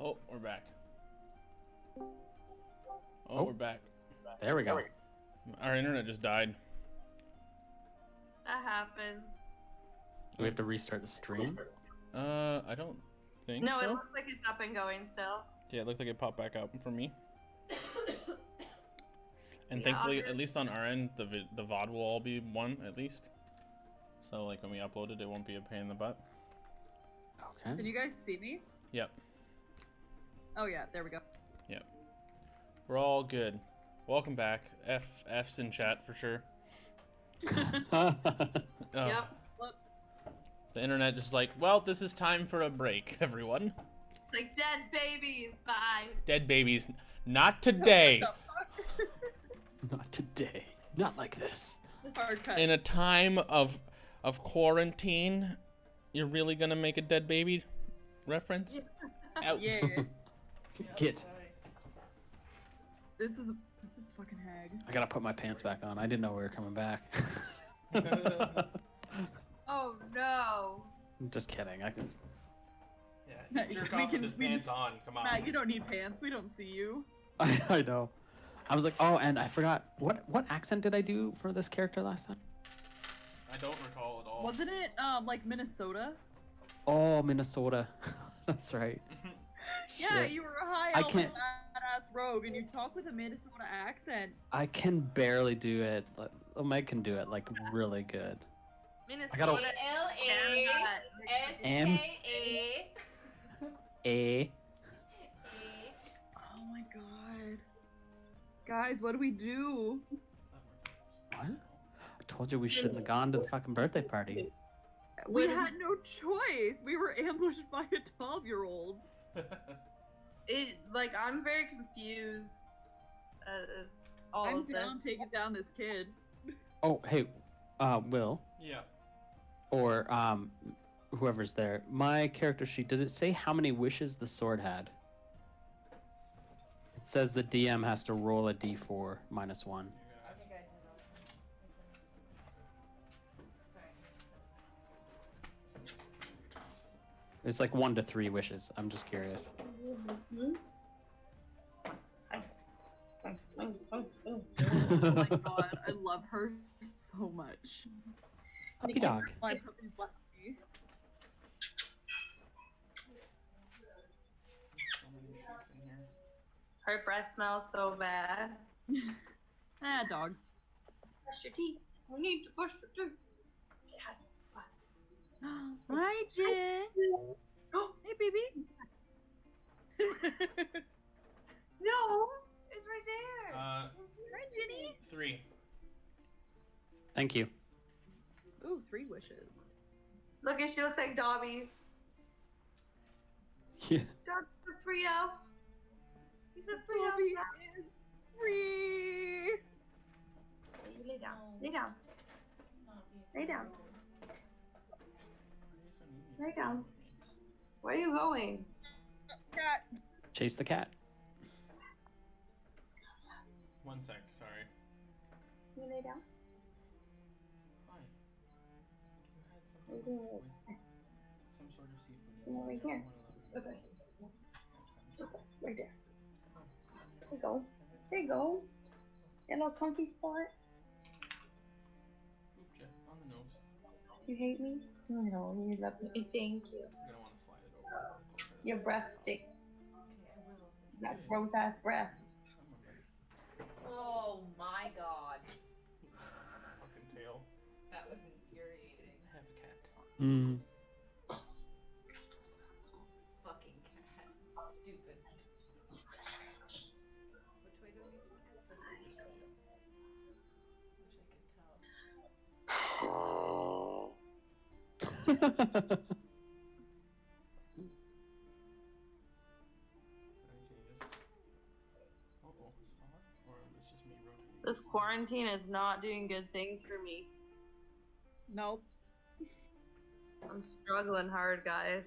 Oh, we're back. Oh, we're back. There we go. Our internet just died. That happens. Do we have to restart the stream? I don't think No, so. it looks like it's up and going still. Yeah, it looked like it popped back up for me. And Yeah, thankfully, at least on our end, the VOD will all be one at least. So like when we upload it, it won't be a pain in the butt. Okay. Can you guys see me? Yep. Oh yeah, there we go. Yep. We're all good. Welcome back. F's in chat for sure. Oh, Yep. Whoops. The internet just like, well, this is time for a break, everyone. Like dead babies. Bye. Dead babies. Not today. Not today. Not like this. Hard cut. In a time of quarantine, you're really gonna make a dead baby reference? Out. Yeah. Get. This is a fucking hag. I gotta put my pants back on. I didn't know we were coming back. Oh no. I'm just kidding. I can. Yeah, jerk off with his pants on. Come on. Matt, you don't need pants. We don't see you. I know. I was like, oh, and I forgot. What accent did I do for this character last time? I don't recall at all. Wasn't it like Minnesota? Oh, Minnesota. That's right. Yeah, Shit. you were a high I elf can't- badass rogue, and you talk with a Minnesota accent. I can barely do it. Meg can do it like really good. Minnesota. I gotta- Canada. A. Oh my god. Guys, what do we do? What? I told you we shouldn't have gone to the fucking birthday party. We had no choice. We were ambushed by a 12-year-old. I'm very confused. All I'm of this. down taking down this kid. Oh, hey, Will, Yeah. or whoever's there. My character sheet, does it say how many wishes the sword had? It says the DM has to roll a d4 minus 1. It's like 1 to 3 wishes. I'm just curious. Oh my god, I love her so much. Puppy dog. My puppy's left me. Her breath smells so bad. Ah, dogs. Brush your teeth. We need to brush your teeth. Hi, Jen. Oh, Hey, baby. no, it's right there. Hi, Jenny. 3. Thank you. Ooh, 3 wishes. Look, she looks like Dobby. Yeah. Dobby's a free elf. He's a free elf. Dobby is free. You lay down. Lay down. Lay down. Lay down. Where are you going? Cat. Chase the cat. 1 sec, sorry. Can you lay down? Hi. What are you doing? Some sort of seafood. Come over here. Okay. Okay, right there. There you go. There you go. Get a little comfy spot. On the nose. You hate me? No, you love me. Thank you. You're gonna want to slide it over. Your breath stinks. That gross ass breath. Oh my god. Fucking tail. That was infuriating. Have a cat. Mm. Fucking cat. Stupid. Which way do we need to go? This way. Wish I could tell. This quarantine is not doing good things for me. Nope. I'm struggling hard, guys.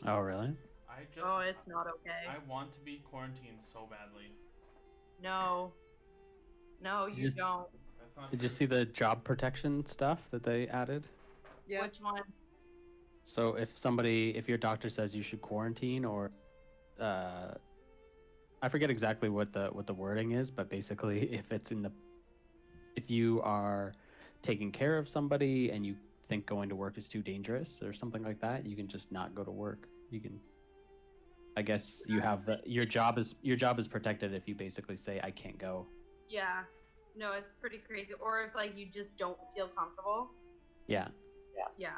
Oh, really? Oh, it's not okay. I want to be quarantined so badly. No. No, you just- don't. That's not Did you true. see the job protection stuff that they added? Yeah. Which one? So if your doctor says you should quarantine or I forget exactly what the wording is, but basically, if you are taking care of somebody and you think going to work is too dangerous or something like that, you can just not go to work. You can, I guess, you have your job is protected if you basically say I can't go. Yeah. No, it's pretty crazy. Or if like you just don't feel comfortable. Yeah. Yeah.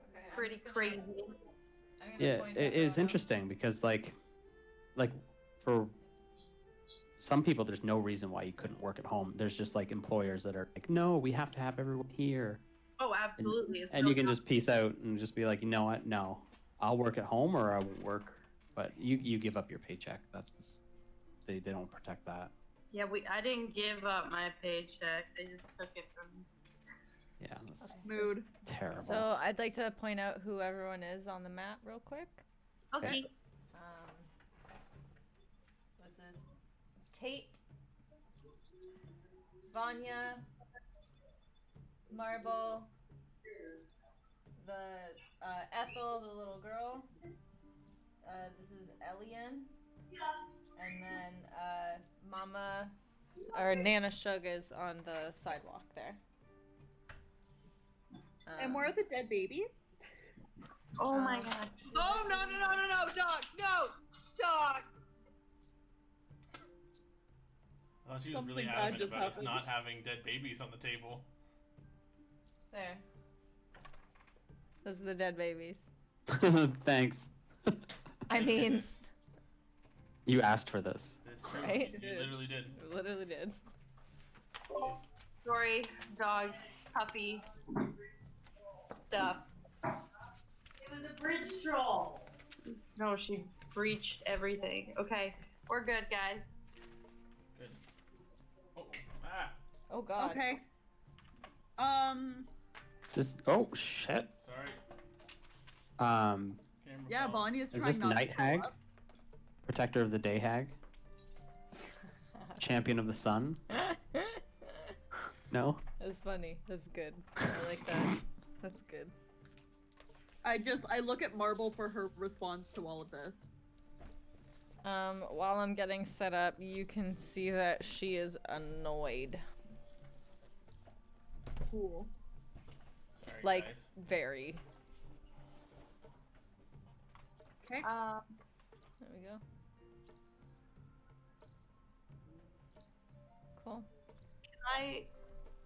Okay, I'm Pretty just gonna- crazy. I'm gonna Yeah, point it at is Roto. interesting because like for some people, there's no reason why you couldn't work at home. There's just like employers that are like, no, we have to have everyone here. Oh, absolutely. It's And so you can just peace out and just be like, you know what? No, I'll work at home or I won't work. But you give up your paycheck. They don't protect that. Yeah, I didn't give up my paycheck. I just took it from Yeah, that's Mood. terrible. So I'd like to point out who everyone is on the map real quick. Okay. This is Tate, Vanya, Marble, the Ethel, the little girl. This is Elian, and then Mama, or Nana Shug is on the sidewalk there. And where are the dead babies? Oh my god. Oh no, dog, no, dog. I thought she was Something really bad adamant just about us happened. not having dead babies on the table. there. Those are the dead babies. Thanks. I mean, You asked for this. It's true. Right? You literally did. I literally did. Sorry, dog, puppy stuff. It was a bridge troll. No, she breached everything. Okay, we're good, guys. Good. Oh, ah. Oh god. Okay. Is this? Oh shit. Sorry. Um, Camera Yeah, fell. Bonnie is is trying this not Night to throw Hag? up. Protector of the Day Hag? Champion of the Sun? No? That's funny. That's good. I like that. That's good. I look at Marble for her response to all of this. While I'm getting set up, you can see that she is annoyed. Cool. Sorry, Like, guys. very. Okay. There we go. Cool. I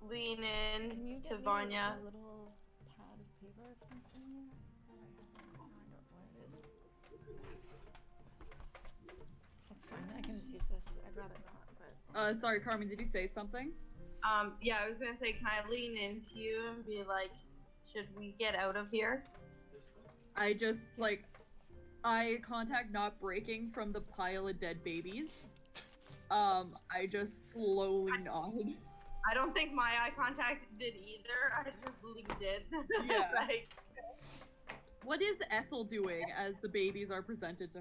lean in Can you to get me Vanya. a little pad of paper or something? I don't know what it is. That's fine. I can just use this. I'd rather not, but. Sorry, Carmen, did you say something? Yeah, I was gonna say, can I lean into you and be like, should we get out of here? I just, like, eye contact not breaking from the pile of dead babies. I just slowly nod. I don't think my eye contact did either. I just leaned in. Yeah. Like, What is Ethel doing as the babies are presented to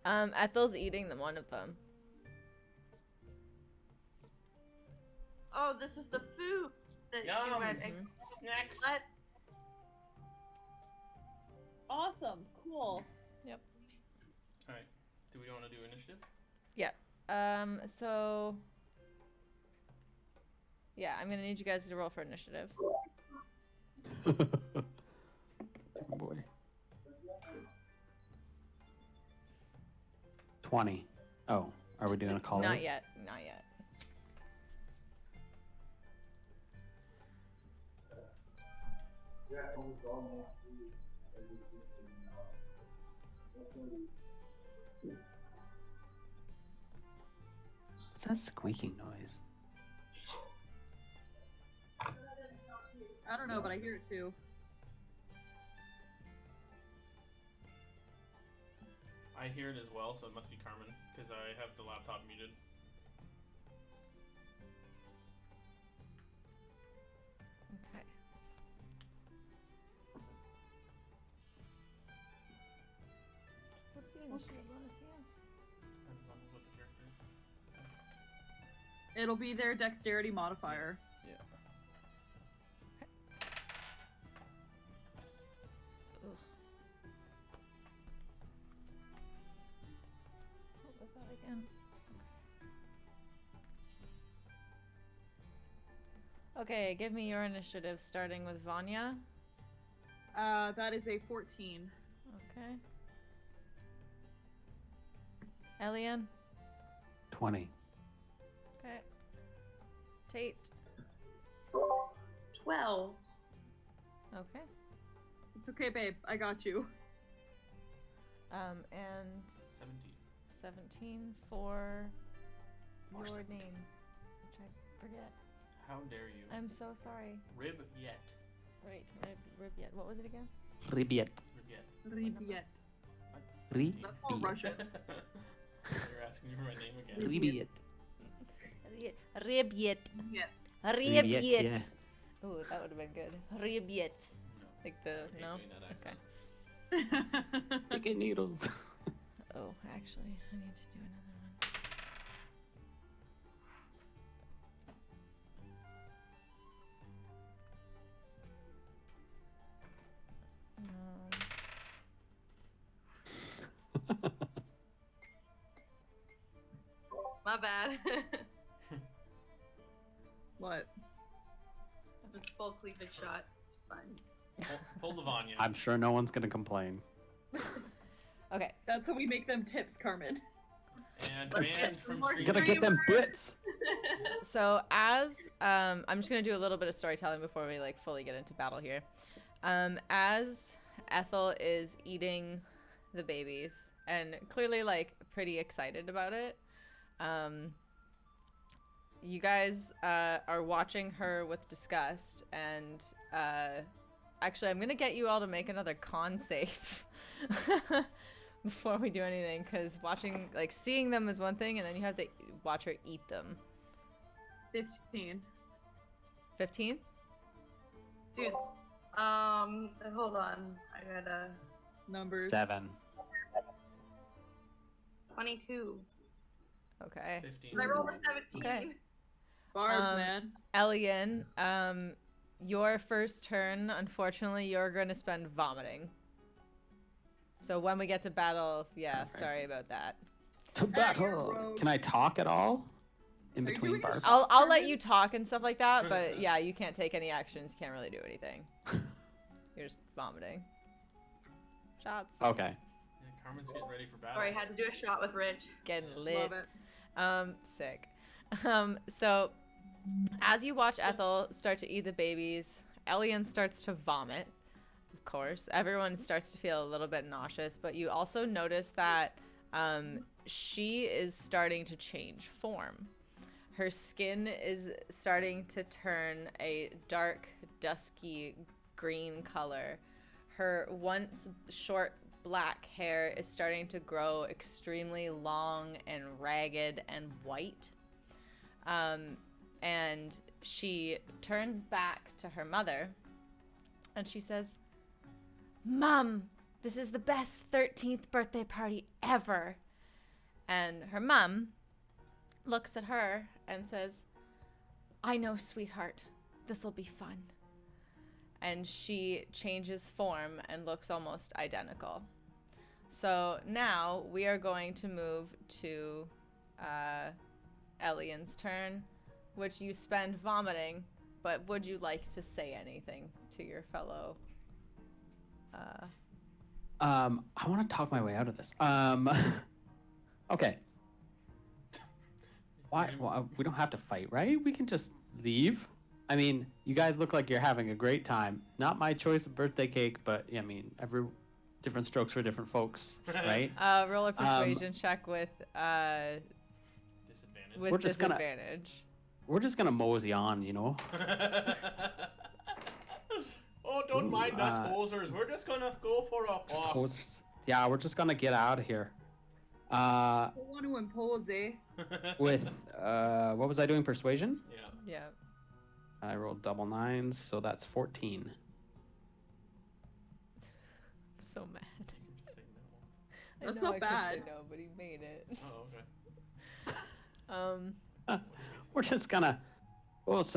her? Ethel's eating one of them. oh, this is the food that she Yum. went. Mhm. Snacks. Let Awesome. Cool. Alright. Do we want to do initiative? So. Yeah, I'm gonna need you guys to roll for initiative. Oh boy. 20. Oh, are we doing a call? Not yet. Not yet. What's that squeaking noise? I don't know, but I hear it too. I hear it as well, so it must be Carmen, because I have the laptop muted. Okay. What's the initiative bonus here? Depends on what the character is. It'll be their dexterity modifier. Yeah. Ugh. Elian. Okay, give me your initiative, starting with Vanya. That is a 14. Okay. Elian. 20. Okay. Tate. 12. Okay. It's okay, babe. I got you. And 17. 17 for Or your 17. name, which I forget. How dare you? I'm so sorry. Ribyet. Right, Ribyet. What was it again? Ribyet. Ribyet. Ribyet. Ribyet. That's all Russian. You're asking me for my name again. Ribyet. Ribyet. Yeah. Ribyet, yeah. Ooh, that would have been good. Ribyet. No. Like the I hate no. doing that Okay. accent. Chicken noodles. Oh, actually, I need to do another one. My bad. What? This full cleavage shot. It's fine. Pull the Vanya. I'm sure no one's gonna complain. Okay. That's how we make them tips, Carmen. And Let's banned get some from more You streaming. gotta get them bits. So as I'm just gonna do a little bit of storytelling before we like fully get into battle here. As Ethel is eating the babies and clearly like pretty excited about it, you guys are watching her with disgust, and actually I'm gonna get you all to make another con save before we do anything, because seeing them is one thing, and then you have to watch her eat them. 15. 15? Dude, hold on. I gotta. Numbers. 7. 22. Okay. 15. I rolled a 17. Okay. Barbs, man. Elian, your first turn, unfortunately, you're going to spend vomiting. So when we get to battle, yeah, Okay. sorry about that. To battle. rogue. Can I talk at all? In Are you between doing barbs? this? I'll let you talk and stuff like that, but yeah, you can't take any actions, can't really do anything. You're just vomiting. Shots. Okay. Yeah, Carmen's getting ready for battle. Sorry, I had to do a shot with Rich. Getting Love lit. it. Sick. So as you watch Ethel start to eat the babies, Elian starts to vomit. Of course, everyone starts to feel a little bit nauseous, but you also notice that she is starting to change form. Her skin is starting to turn a dark, dusky green color. Her once short black hair is starting to grow extremely long and ragged and white. And she turns back to her mother and she says, "Mom, this is the best 13th birthday party ever." And her mom looks at her and says, "I know, sweetheart. This'll be fun." And she changes form and looks almost identical. So now we are going to move to Elian's turn, which you spend vomiting, but would you like to say anything to your fellow? I want to talk my way out of this. Okay. Why? Well, we don't have to fight, right? We can just leave. I mean, you guys look like you're having a great time. Not my choice of birthday cake, but I mean, every different strokes for different folks, right? Roll a persuasion check with Disadvantage. We're just gonna- disadvantage. We're just gonna mosey on, you know. Oh, don't Ooh, mind us hosers. We're just gonna go for a Just walk. hosers. Yeah, we're just gonna get out of here. I don't want to impose, eh? With what was I doing? Persuasion. Yeah. Yeah. I rolled double 9s, so that's 14. I'm so mad. Just say no. That's I know not I bad. Could say no, but he made it. Oh, okay. We're just gonna. Well, it's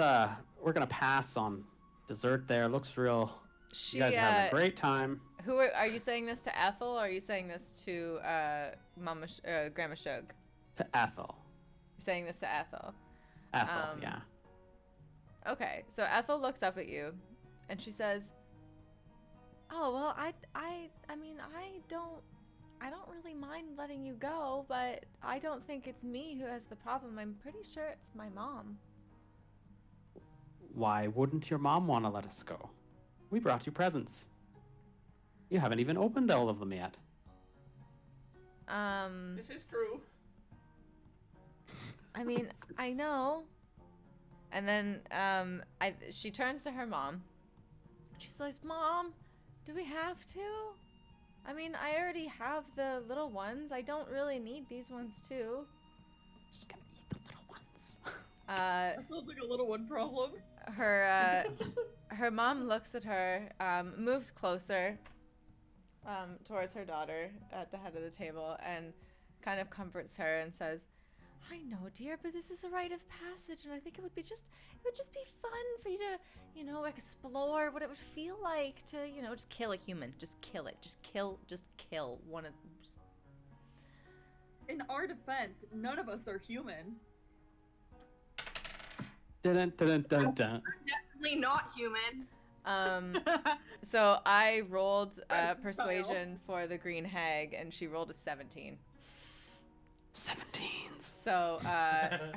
we're gonna pass on dessert there. Looks real. She, You guys are having a great time. Who are you saying this to, Ethel, or are you saying this to Grandma Shug? To Ethel. You're saying this to Ethel. Ethel, yeah. Okay, so Ethel looks up at you, and she says, "Oh well, I mean, I don't really mind letting you go, but I don't think it's me who has the problem. I'm pretty sure it's my mom." Why wouldn't your mom want to let us go? We brought you presents. You haven't even opened all of them yet. This is true. I mean, I know. And then she turns to her mom. She says, "Mom, do we have to? I mean, I already have the little ones. I don't really need these ones too." Just gonna eat the little ones. That sounds like a little one problem. Her mom looks at her, moves closer towards her daughter at the head of the table, and kind of comforts her and says, "I know, dear, but this is a rite of passage, and I think it would just be fun for you to, explore what it would feel like to, just kill a human. Just kill it. Just kill one of." In our defense, none of us are human. Dun dun dun dun. Definitely not human. So I rolled That's persuasion for the green hag, and she rolled a 17. 17s. So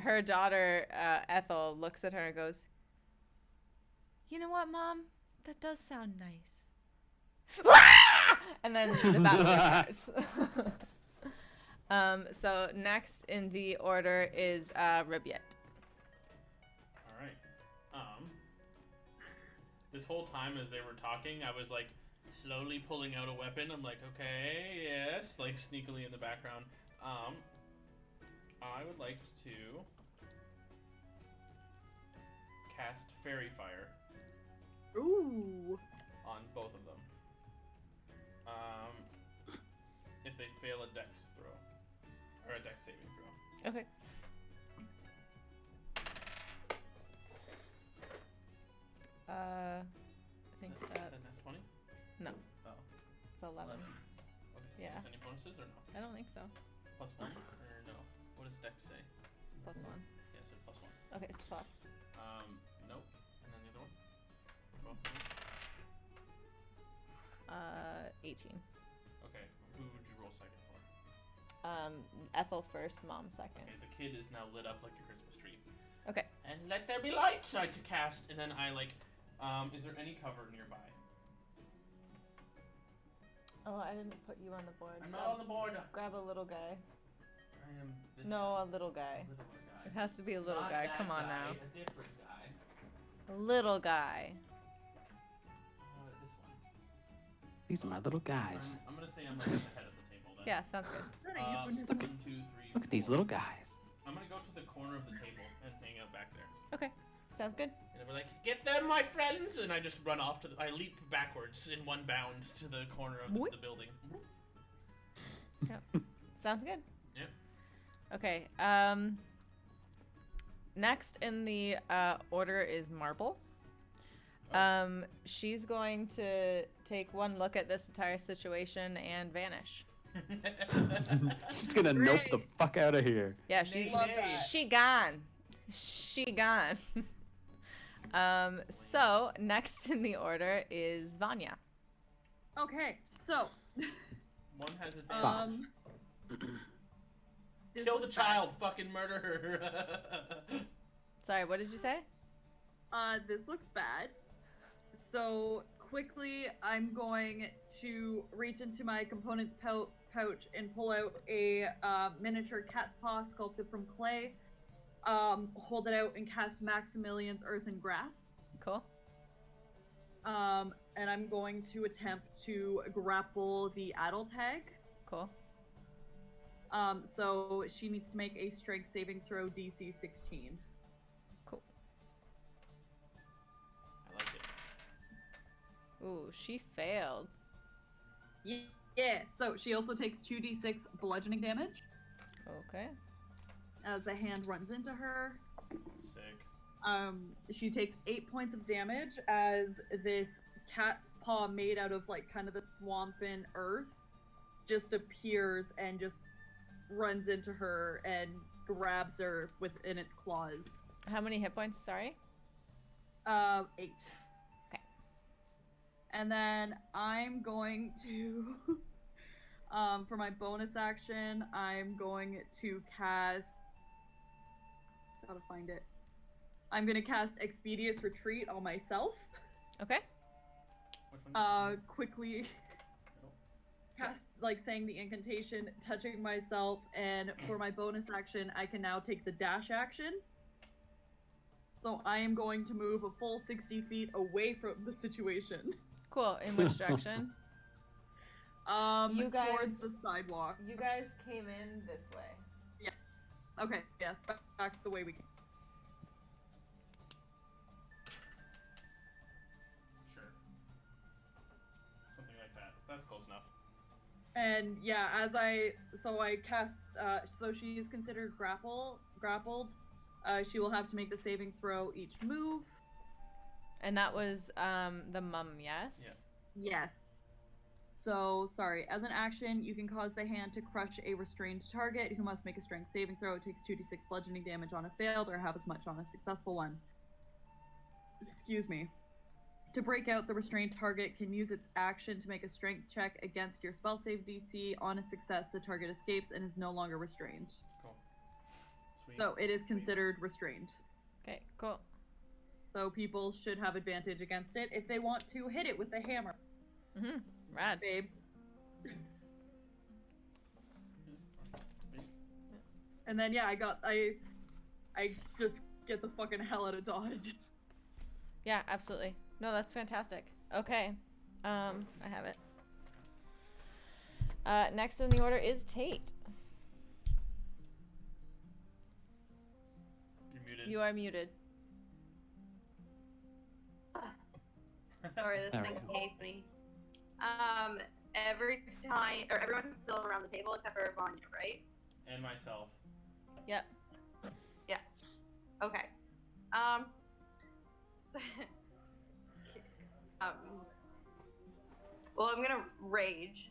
her daughter, Ethel, looks at her and goes, "You know what, Mom? That does sound nice." And then the battle starts. So next in the order is Ribyet. All right. This whole time as they were talking, I was like slowly pulling out a weapon. I'm like, okay, yes, like sneakily in the background. I would like to cast Fairy Fire Ooh. on both of them. If they fail a Dex throw or a Dex saving throw. Okay. I think Is that that's... net 20? No, Oh. it's 11. Okay. Yeah. Is there any bonuses or no? I don't think so. Plus 1 or no? What does Dex say? +1. Yes, or plus 1. Okay, it's 12. Nope. And then the other one? 18. Okay. Who would you roll second for? Ethel first, Mom second. Okay, the kid is now lit up like a Christmas tree. Okay. And let there be light! I to cast, and then I is there any cover nearby? Oh, I didn't put you on the board. I'm not on the board! Grab a little guy. I am this No, a little guy. little guy. It has to be a little Not guy. that Come on guy, now. A different guy. A little guy. This one. These are my little guys. I'm gonna say I'm like at the head of the table then. Yeah, sounds good. 1, 2, 3. Look at these little guys. I'm gonna go to the corner of the table and hang out back there. Okay, sounds good. And we're like, get them, my friends! And I just run off to I leap backwards in one bound to the corner of the building. Yep. Sounds good. Yep. Okay, next in the order is Marble. She's going to take one look at this entire situation and vanish. She's gonna nope the fuck out of here. Yeah, she's Love that. she gone. She gone. So next in the order is Vanya. Okay, so One has advantage. this Kill the looks bad. child, fucking murder her. Sorry, what did you say? This looks bad. So quickly, I'm going to reach into my components pouch and pull out a miniature cat's paw sculpted from clay. Hold it out and cast Maximilian's Earthen Grasp. Cool. And I'm going to attempt to grapple the adult hag. Cool. So she needs to make a strength saving throw DC 16. Cool. I like it. Ooh, she failed. Yeah, so she also takes 2d6 bludgeoning damage Okay. as the hand runs into her. Sick. She takes 8 points of damage as this cat's paw made out of like kind of the swamp and earth just appears and just runs into her and grabs her within its claws. How many hit points? Sorry. 8. Okay. And then I'm going to, for my bonus action, I'm going to cast. Gotta find it. I'm gonna cast Expeditious Retreat on myself. Okay. Which one? Quickly cast, like, saying the incantation, touching myself, and for my bonus action, I can now take the dash action. So I am going to move a full 60 feet away from the situation. Cool. In which direction? Towards guys- the sidewalk. You guys came in this way. Okay, yeah, back the way we came. Sure. Something like that. That's close enough. And yeah, I cast, so she is considered grappled. She will have to make the saving throw each move. And that was the mum, yes? Yeah. Yes. So, sorry. As an action, you can cause the hand to crush a restrained target who must make a strength saving throw. It takes 2d6 bludgeoning damage on a failed or half as much on a successful one. Excuse me. To break out, the restrained target can use its action to make a strength check against your spell save DC. On a success, the target escapes and is no longer restrained. Cool. Sweet. So, it is considered restrained. Okay, cool. So, people should have advantage against it if they want to hit it with a hammer. Mm-hmm. Rad. Babe. And then yeah, I just get the fucking hell out of Dodge. Yeah, absolutely. No, that's fantastic. Okay. I have it. Next in the order is Tate. You're muted. You are muted. Sorry, this There we thing go. hates me. Every time, or everyone's still around the table except for Vanya, right? And myself. Yep. Okay. Well, I'm gonna rage.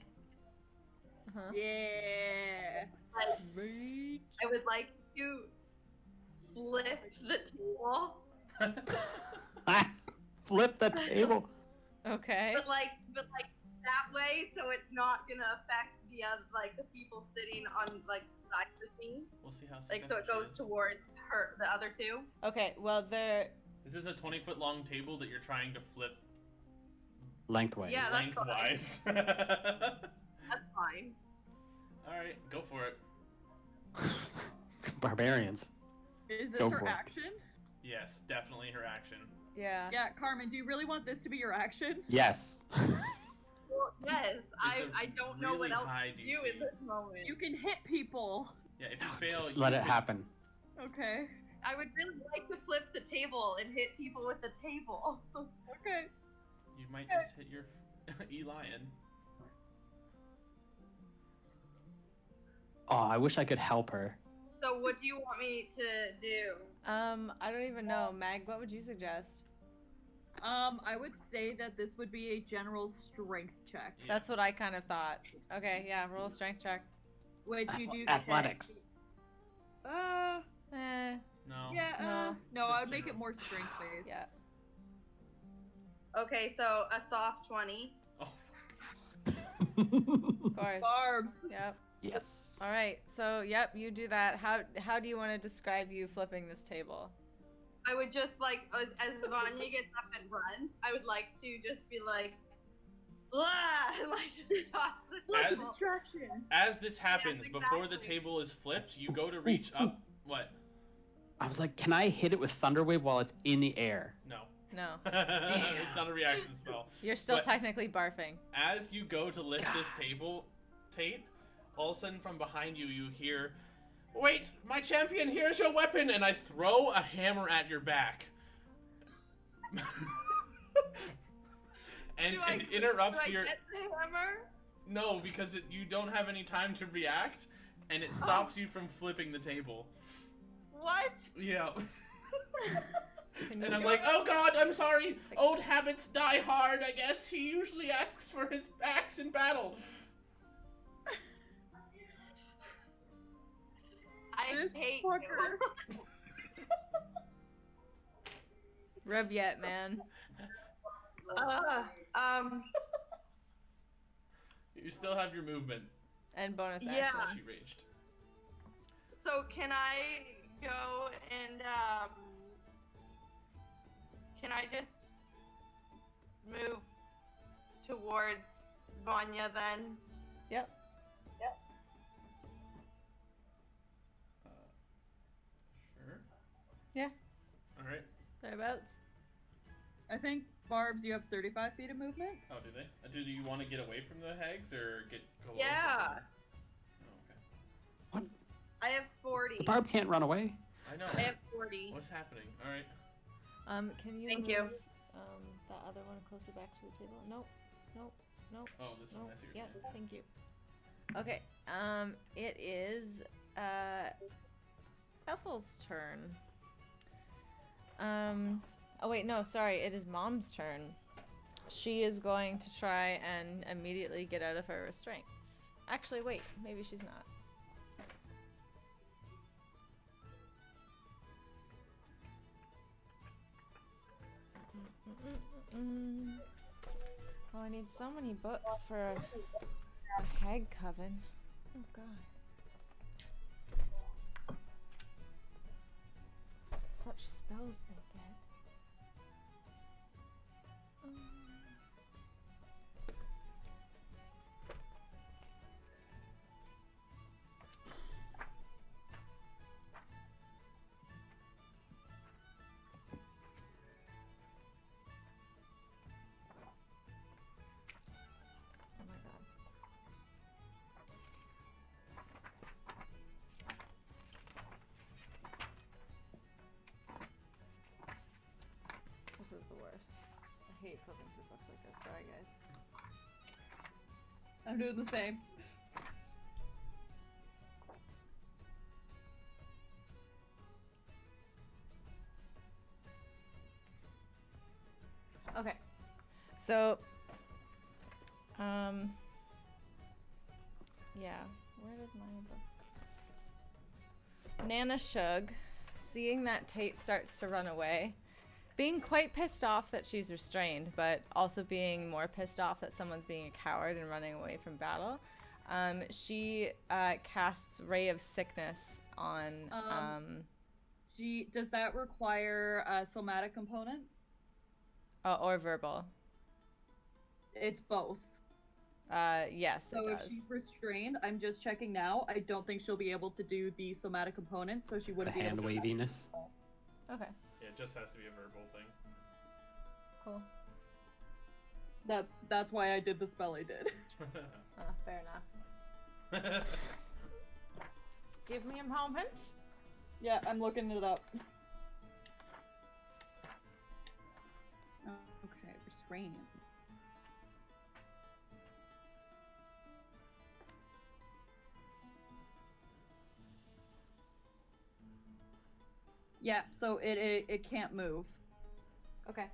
Uh-huh. Yeah. I would like to flip the table, Flip the table. Okay. but like that way, so it's not gonna affect the other, like the people sitting on like the side of me. We'll see how Like successful so, it goes she is. towards her, the other two. Okay, well, there. This is a 20-foot long table that you're trying to flip Lengthways. Yeah, that's fine. lengthwise. That's fine. Alright, go for it. Barbarians. Is this Go her for it. action? Yes, definitely her action. Yeah. Yeah, Carmen, do you really want this to be your action? Yes. Well, yes, I a don't know what really else high to do DC. in this moment. You can hit people. Yeah, if you fail, Just you let it could- happen. Okay. I would really like to flip the table and hit people with the table. Okay. You might just hit your Elian. Oh, I wish I could help her. So what do you want me to do? I don't even know. Mag, what would you suggest? I would say that this would be a general strength check, Yeah. That's what I kind of thought. Okay, yeah, roll a strength check. which you do get. Athletics. Eh, No. Yeah, no, Just I would make it general. more strength based. yeah. Okay, so a soft 20. Oh, Of course. Barbs. Yep. Yes. All right. So, yep, you do that. How do you want to describe you flipping this table? I would just like, as Vanya gets up and runs, I would like to just be like, "Blah!" and like just toss the As- table. Distraction. As this happens, Yes, before the exactly. table is flipped, you go to reach up. What? I was like, can I hit it with Thunderwave while it's in the air? No. No. It's not a reaction spell. You're still But- technically barfing. As you go to lift this table, Tate, all of a sudden from behind you, you hear, "Wait, my champion, here's your weapon!" And I throw a hammer at your back. And Do I- it interrupts do I your... get the hammer? No, because you don't have any time to react, and it stops you from flipping the table. What? Yeah. Can And you- I'm like, "Oh god, I'm sorry. Old habits die hard, I guess. He usually asks for his axe in battle." I This hate fucker. you. Ribyet, man. Um. You still have your movement. And bonus Yeah. action. She raged. So can I go and can I just move towards Vanya then? Yep. Sure. Yeah. All right. Thereabouts. I think, Barbs, you have 35 feet of movement? Oh, do they? Do you want to get away from the hags or get go Yeah. something? Oh, okay. What? I have 40. The barb can't run away. I know. I have 40. What's happening? All right. Can you Thank move, you. that other one closer back to the table? Nope. Oh, this one. Nope. I see what Yeah, you're saying. thank you. Okay. It is Ethel's turn. Oh wait, no, sorry. It is Mom's turn. She is going to try and immediately get out of her restraints. Actually, wait. Maybe she's not. Oh, I need so many books for a hag coven. Oh god. Such spells they get. Oh my god. This is the worst. I hate flipping through books like this. Sorry, guys. I'm doing the same. Okay. So, yeah. Where did my book? Nana Shug, seeing that Tate starts to run away, being quite pissed off that she's restrained, but also being more pissed off that someone's being a coward and running away from battle, she casts Ray of Sickness on. Does that require somatic components? Or verbal. It's both. Yes, So it if does. she's restrained, I'm just checking now. I don't think she'll be able to do the somatic components, so she The wouldn't be hand able to. waviness. Okay, Yeah, it just has to be a verbal thing. cool. That's why I did the spell I did. Fair enough. Give me a moment. Yeah, I'm looking it up. Okay, restrain. Yeah, so it can't move. Okay.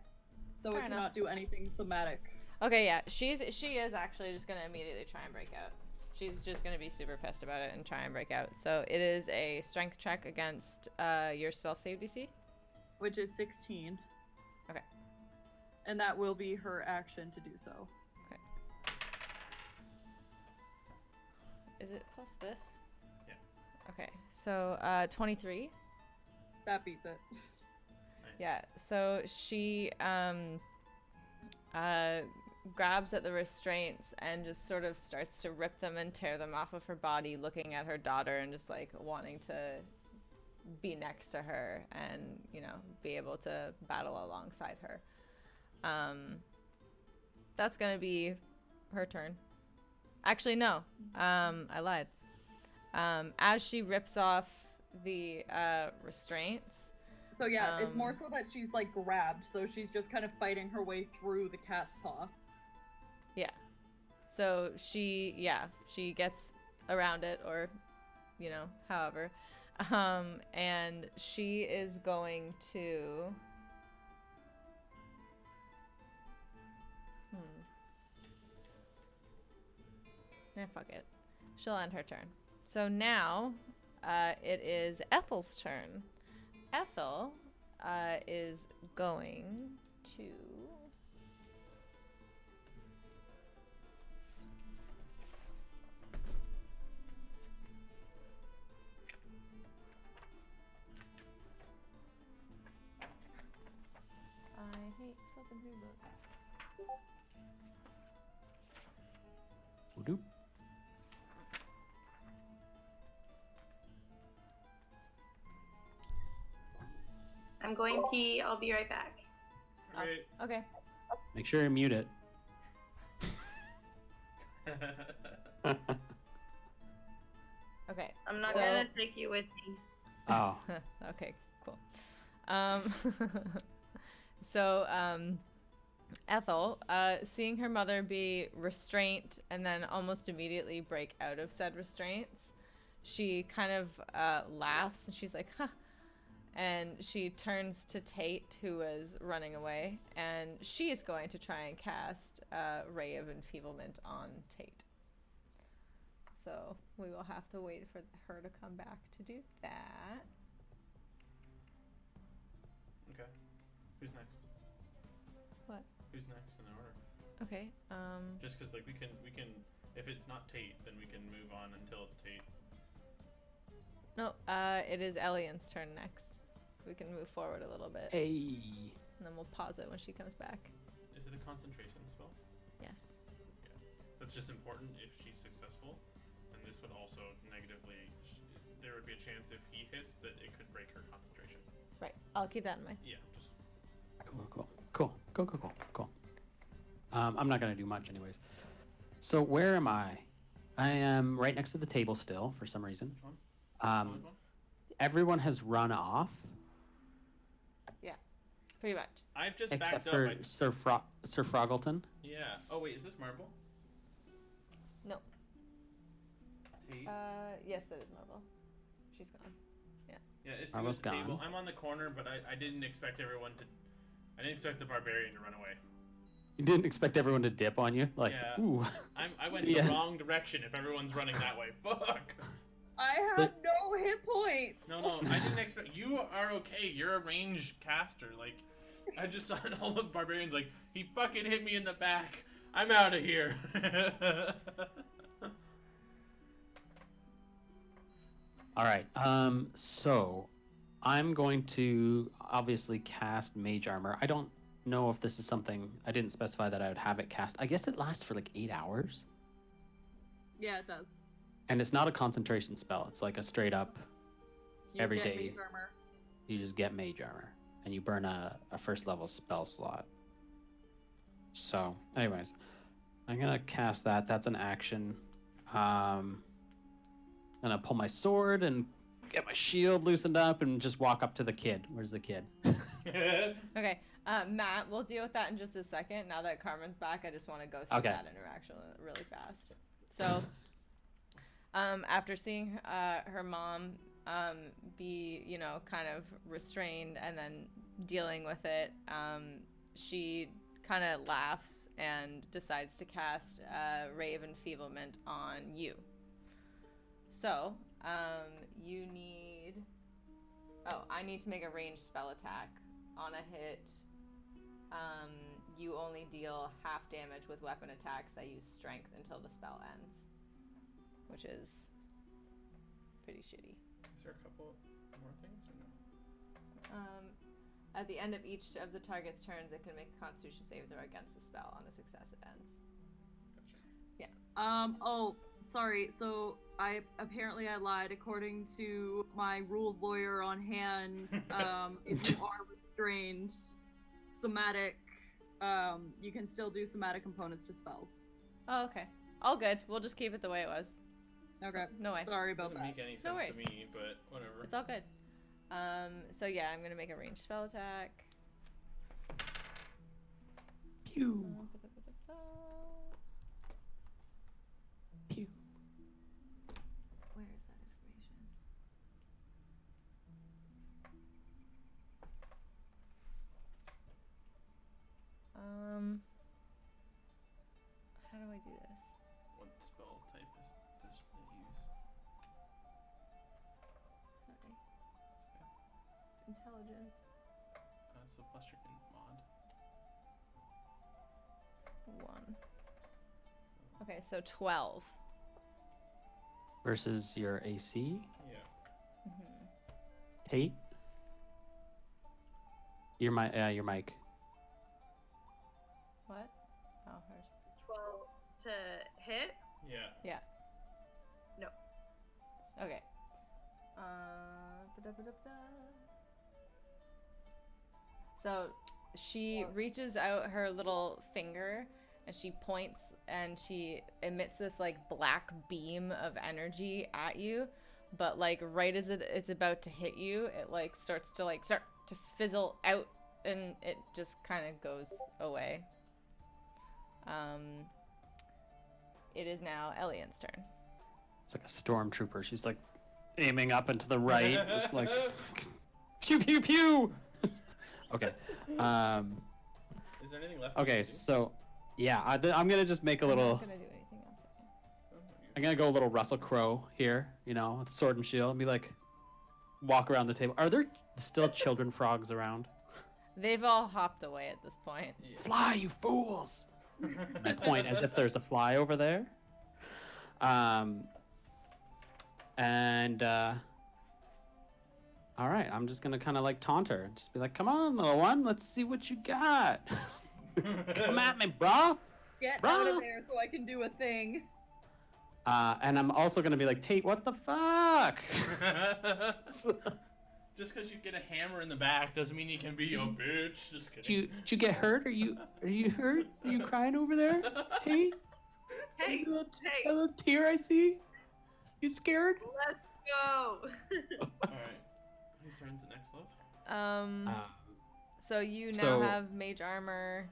So Fair it enough. cannot do anything somatic. Okay, yeah. She is actually just gonna immediately try and break out. She's just gonna be super pissed about it and try and break out. So it is a strength check against your spell save DC. Which is 16. Okay. And that will be her action to do so. Is it plus this? Yeah. Okay, so 23. That beats it. Nice. Yeah, so she grabs at the restraints and just sort of starts to rip them and tear them off of her body, looking at her daughter and just like wanting to be next to her and, you know, be able to battle alongside her. That's gonna be her turn. Actually, no, I lied. As she rips off the restraints. So yeah, it's more so that she's like grabbed, so she's just kind of fighting her way through the cat's paw. Yeah. So she gets around it, or, you know, however. And she is going to... fuck it. She'll end her turn. So now, it is Ethel's turn. Ethel is going to. I hate flipping through books. Voodoo. I'm going pee. I'll be right back. Great. Okay. Make sure you mute it. Okay. I'm not so- gonna take you with me. Oh. Okay, cool. So, Ethel, seeing her mother be restrained and then almost immediately break out of said restraints, she kind of laughs and she's like, huh. And she turns to Tate, who was running away, and she is going to try and cast Ray of Enfeeblement on Tate. So we will have to wait for her to come back to do that. Okay. Who's next? What? Who's next in order? Okay. Just because like we can if it's not Tate, then we can move on until it's Tate. No, it is Elian's turn next. So we can move forward a little bit. Hey. And then we'll pause it when she comes back. Is it a concentration spell? Yes. That's just important if she's successful, and this would also negatively. There would be a chance if he hits that it could break her concentration. Right. I'll keep that in mind. Yeah, just Cool. I'm not gonna do much anyways. So where am I? I am right next to the table still for some reason. which one? Um, Solid one? everyone has run off Pretty much. I've just except backed for up. Sir Froggleton. Yeah. Oh wait, is this Marble? No. Tate? Yes, that is Marble. She's gone. Yeah, it's Marble's at the table. gone. I'm on the corner, but I didn't expect everyone to. I didn't expect the barbarian to run away. You didn't expect everyone to dip on you, like, Yeah. ooh. I went See the ya. wrong direction if everyone's running that way. Fuck. I have no hit points. No, I didn't expect. You are okay. You're a ranged caster. Like, I just saw all the barbarians. Like, he fucking hit me in the back. I'm out of here. All right. So I'm going to obviously cast Mage Armor. I don't know if this is something I didn't specify that I would have it cast. I guess it lasts for like 8 hours, Yeah, it does. and it's not a concentration spell. It's like a straight up. You Every get day. mage armor. You just get Mage Armor, and you burn a first level spell slot. So, anyways, I'm gonna cast that. That's an action. I'm gonna pull my sword and get my shield loosened up and just walk up to the kid. Where's the kid? Okay. Matt, we'll deal with that in just a second. Now that Carmen's back, I just want to go through Okay. that interaction really fast. So, after seeing her mom be, kind of restrained and then dealing with it, she kind of laughs and decides to cast Ray of Enfeeblement on you. So, you need... Oh, I need to make a ranged spell attack. On a hit, you only deal half damage with weapon attacks that use strength until the spell ends. Which is pretty shitty. Is there a couple more things or no? At the end of each of the target's turns, it can make a Constitution save throw against the spell. On a success, it ends. Gotcha. Oh, sorry. So I lied. According to my rules lawyer on hand, if you are restrained, somatic, you can still do somatic components to spells. Oh, okay. All good. We'll just keep it the way it was. Okay. No way. Sorry about Doesn't that. make any No sense to worries. me, but whatever. It's all good. So yeah, I'm gonna make a ranged spell attack. Pew. Pew. Where is that information? How do I do this? What spell type does it use? intelligence. So plus your int mod. 1. Okay, so 12. Versus your AC. Yeah. Mm-hmm. Tate. Your mic. What? Oh, hers. 12 to hit. Yeah. Yeah. No. Okay. Ba-da-ba-da-ba-da. So she reaches out her little finger and she points and she emits this like black beam of energy at you, but like right as it's about to hit you, it like starts to fizzle out and it just kind of goes away. It is now Elian's turn. It's like a stormtrooper. She's like aiming up and to the right, just like pew pew pew. Okay. Is there anything left? Okay, so yeah, I'm gonna just make a little. I'm not gonna do anything else right now. I'm gonna go a little Russell Crowe here, you know, with sword and shield, and be like, walk around the table. Are there still children frogs around? They've all hopped away at this point. Yeah. Fly, you fools! I point as if there's a fly over there. All right, I'm just gonna kind of like taunt her, just be like, "Come on, little one, let's see what you got. Come at me, brah." Get Bruh. out of there so I can do a thing. And I'm also gonna be like, "Tate, what the fuck?" Just because you get a hammer in the back doesn't mean you can be a bitch. Just kidding. Did you get hurt? Are you hurt? Are you crying over there, Tate? Hey, A little hey. a little tear I see. You scared? let's go. Alright. Whose turn's the next, love? So you now So- have mage armor.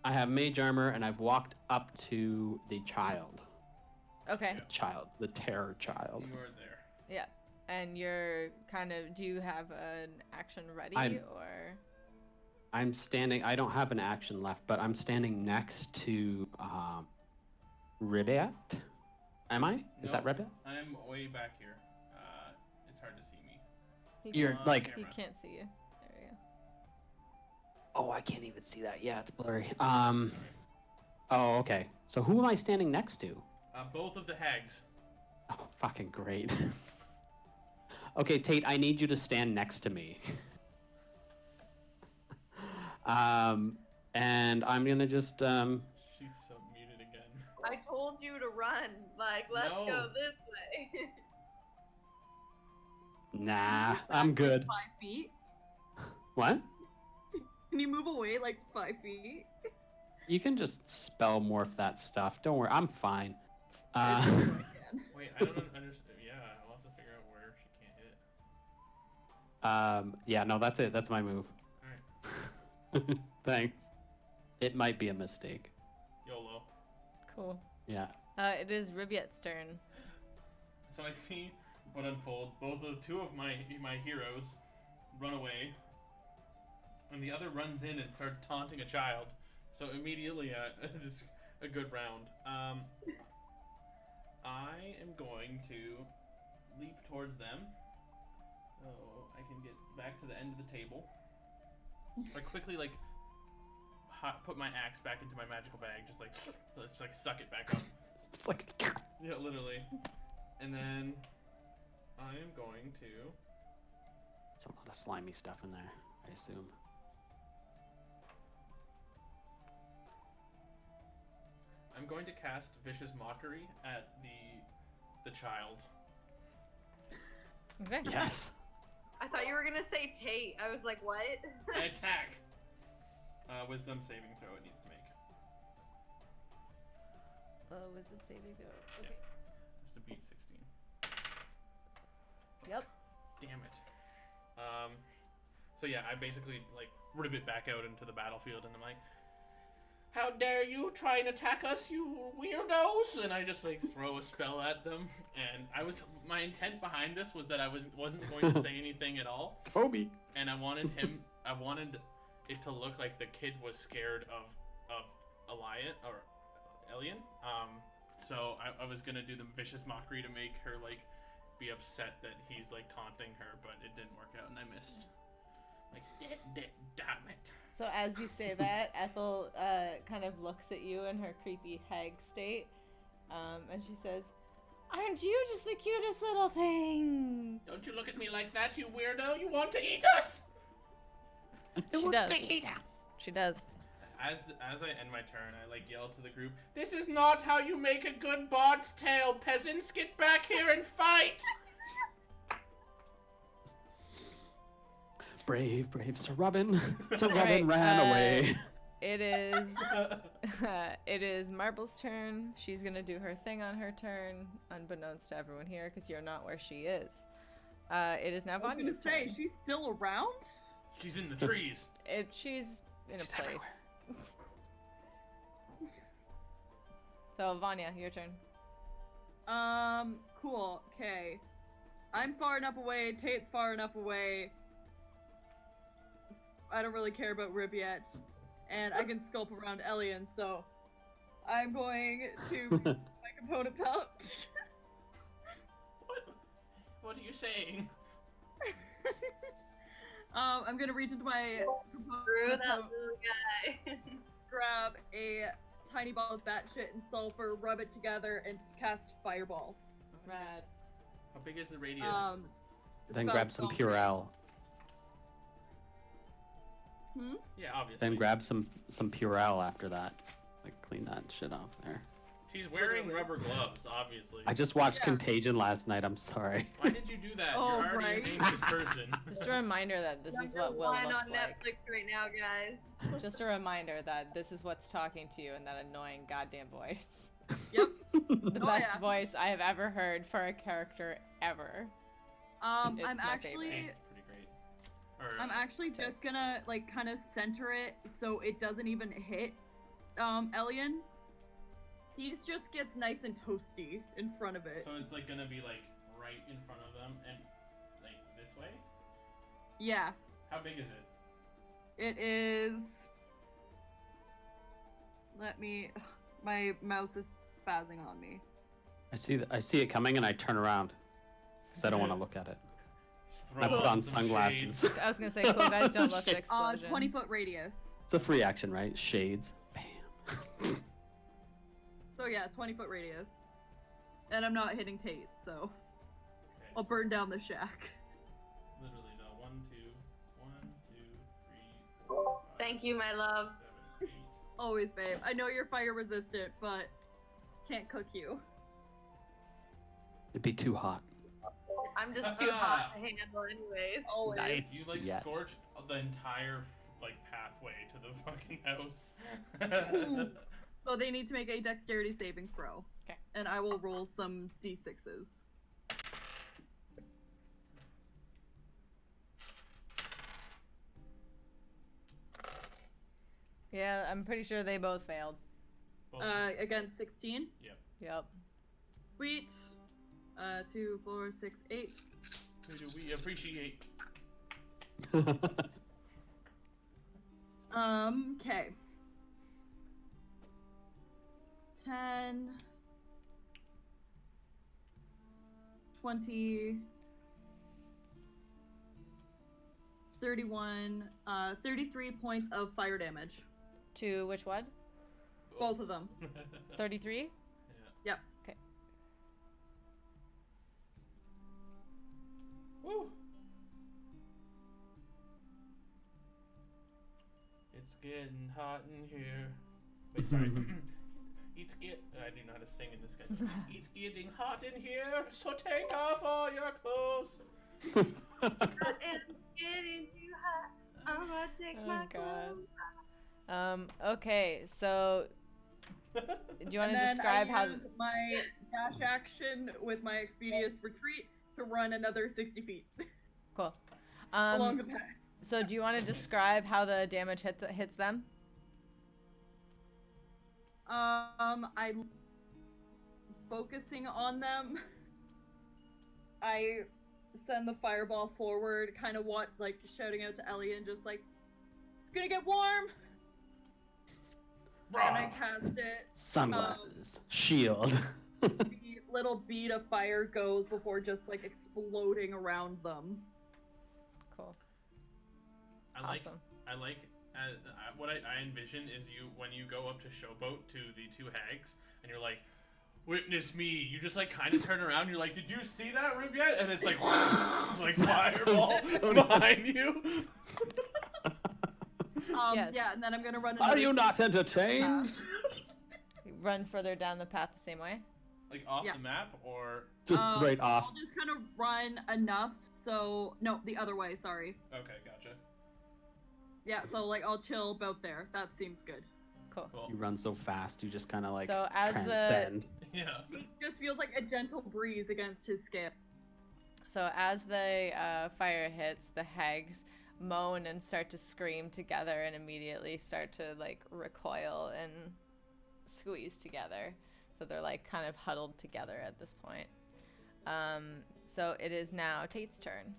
I have mage armor, and I've walked up to the child. Okay. The terror child. You are there. Yeah. And you're kind of, do you have an action ready or? I'm standing. I don't have an action left, but I'm standing next to Ribyet. Am I? Is that Nope. Ribyet? I'm way back here. It's hard to see me. He You're on like. He camera. can't see you. There you go. Oh, I can't even see that. Yeah, it's blurry. Oh, okay. So who am I standing next to? Both of the hags. Oh, fucking great. Okay, Tate, I need you to stand next to me. And I'm gonna just She's so muted again. I told you to run. Like, let's No. go this way. Nah, I'm good. 5 feet? What? Can you move away like 5 feet? You can just spell morph that stuff. Don't worry, I'm fine. Wait, I don't understand. Yeah, I'll have to figure out where she can't hit. Yeah, no, that's it. That's my move. Alright. Thanks. It might be a mistake. YOLO. Cool. Yeah. It is Ribyet's turn. So I see what unfolds. Two of my heroes run away, and the other runs in and starts taunting a child. So immediately, this is a good round. I am going to leap towards them, so I can get back to the end of the table. I quickly put my axe back into my magical bag, just like suck it back up. It's like. Yeah, literally. And then I am going to. It's a lot of slimy stuff in there, I assume. I'm going to cast Vicious Mockery at the child. Okay. Yes. I thought you were gonna say Tate. I was like, what? And attack. Wisdom saving throw it needs to make. Wisdom saving throw. Yeah. Okay. Has to beat 16. Yep. Damn it. So yeah, I basically Ribyet back out into the battlefield, and I'm like, "How dare you try and attack us, you weirdos!" And I just throw a spell at them. And my intent behind this was that I wasn't going to say anything at all, Kobe. and I wanted it to look like the kid was scared of Elian. So I was gonna do the Vicious Mockery to make her be upset that he's taunting her, but it didn't work out and I missed. Like, damn it. So as you say that, Ethel kind of looks at you in her creepy hag state, and she says, "Aren't you just the cutest little thing?" Don't you look at me like that, you weirdo. You want to eat us? She does. She does. As I end my turn, I like yell to the group, "This is not how you make a good bard's tale, peasants! Get back here and fight!" Brave Sir Robin. Sir Robin Alright, ran away. It is it is Marble's turn. She's gonna do her thing on her turn, unbeknownst to everyone here, because you're not where she is. It is now I was gonna Vanya's say, turn. she's still around? She's in the trees. She's in a She's place. So Vanya, your turn. Cool. Okay. I'm far enough away. Tate's far enough away. I don't really care about Ribyet. And I can sculpt around Elian, so I'm going to my component pouch. What are you saying? I'm gonna reach into my Screw component that pouch, little guy. grab a tiny ball of batshit and sulfur, rub it together, and cast Fireball. Rad. How big is the radius? The Then spell's grab some Stomp. Purell. Yeah, obviously. Then grab some Purell after that. Like clean that shit off there. She's wearing rubber gloves, obviously. I just watched Yeah. Contagion last night. I'm sorry. Why did you do that? Oh, You're already right. an anxious person. Just a reminder that this is Number what Will one looks on like. Netflix right now, guys. Just a reminder that this is what's talking to you in that annoying goddamn voice. Yep. The Oh, best yeah. voice I have ever heard for a character ever. It's I'm my actually It's pretty great. Or, I'm actually just gonna like kind of center it so it doesn't even hit Elian. He just gets nice and toasty in front of it. so it's like gonna be like right in front of them and like this way? Yeah, How big is it? it is. Let me. My mouse is spazzing on me. I see it coming and I turn around because I don't want to look at it. Just I throw put on some sunglasses. shades. I was gonna say, cool guys don't look at Shit. explosions. 20-foot radius. It's a free action, right? Shades. Bam. So yeah, 20-foot radius. And I'm not hitting Tate, so Okay, I'll burn down the shack. literally though. 1, 2, 3, 4, 5, Thank you, my love. 7, 8. Always, babe. I know you're fire resistant, but can't cook you. It'd be too hot. I'm just too hot to handle anyways. Always. Nice. You like Yes. scorch the entire like pathway to the fucking house. So they need to make a dexterity saving throw. Okay. And I will roll some d6s. Yeah, I'm pretty sure they both failed. Against 16. Yep. Sweet. 2, 4, 6, 8. Who do we appreciate? Okay. 10, 20, 31, 33 points of fire damage. To which one? Both of them. 33? Yep. Okay. Woo! It's getting hot in here. Wait, sorry. I do know how to sing in this guy. It's getting hot in here, so take off all your clothes. It's getting too hot. I'm gonna take Oh, my God. clothes. Okay, so do you want And to then describe I how? use my dash action with my expeditious retreat to run another 60 feet Cool. along the path. So do you want to describe how the damage hits them? I focusing on them. I send the fireball forward, kind of like shouting out to Ellie and just like, it's gonna get warm. And I cast it. Sunglasses. Shield. The little bead of fire goes before just like exploding around them. Cool. Awesome. What I envision is you when you go up to Showboat to the two hags, and you're like, "Witness me." You just like kind of turn around. You're like, "Did you see that, Ribyet?" And it's like, like fireball behind you. Yes. Yeah, and then I'm gonna run. Are you not entertained? You run further down the path the same way. Like off Yeah. the map, or Just right off. I'll just kind of run enough. So no, the other way. Sorry. okay, gotcha. Yeah. So like I'll chill about there. That seems good. Cool. Cool. You run so fast, you just kind of like So as transcend. Yeah. It just feels like a gentle breeze against his skin. So as the fire hits, the hags moan and start to scream together and immediately start to like recoil and squeeze together. So they're like kind of huddled together at this point. So it is now Tate's turn.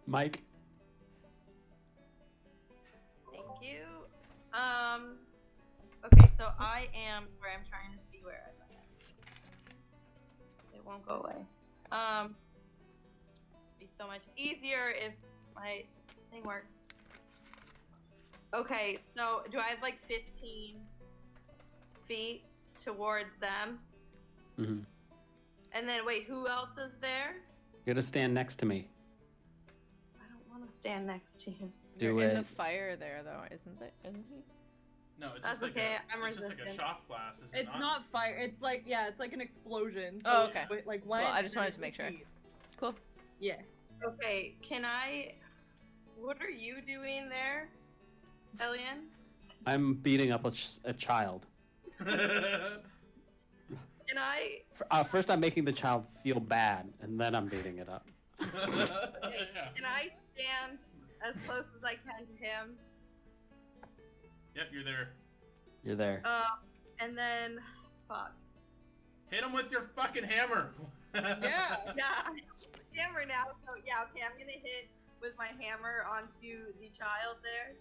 Mike. Thank you. Okay, so I am where I'm trying to see where I am. It won't go away. Be so much easier if my thing worked. Okay, so do I have like 15 feet towards them? Mm-hmm. And then wait, who else is there? You gotta stand next to me. I don't want to stand next to him. Do You're in it. the fire there though, isn't he? No, it's That's just like okay, a, I'm it's just like a resistant. shock blast. Is it It's not fire. It's like it's like an explosion. So Oh, okay. Like Well, I just then wanted it to make sure. proceeds. Cool. Yeah. Okay, can I? What are you doing there, Elian? I'm beating up a child. Can I? First, I'm making the child feel bad, and then I'm beating it up. Yeah. Can I stand as close as I can to him? Yep, you're there. You're there. And then, fuck. Hit him with your fucking hammer. Yeah. Yeah, I'm hammer now. So yeah, okay, I'm gonna hit with my hammer onto the child there.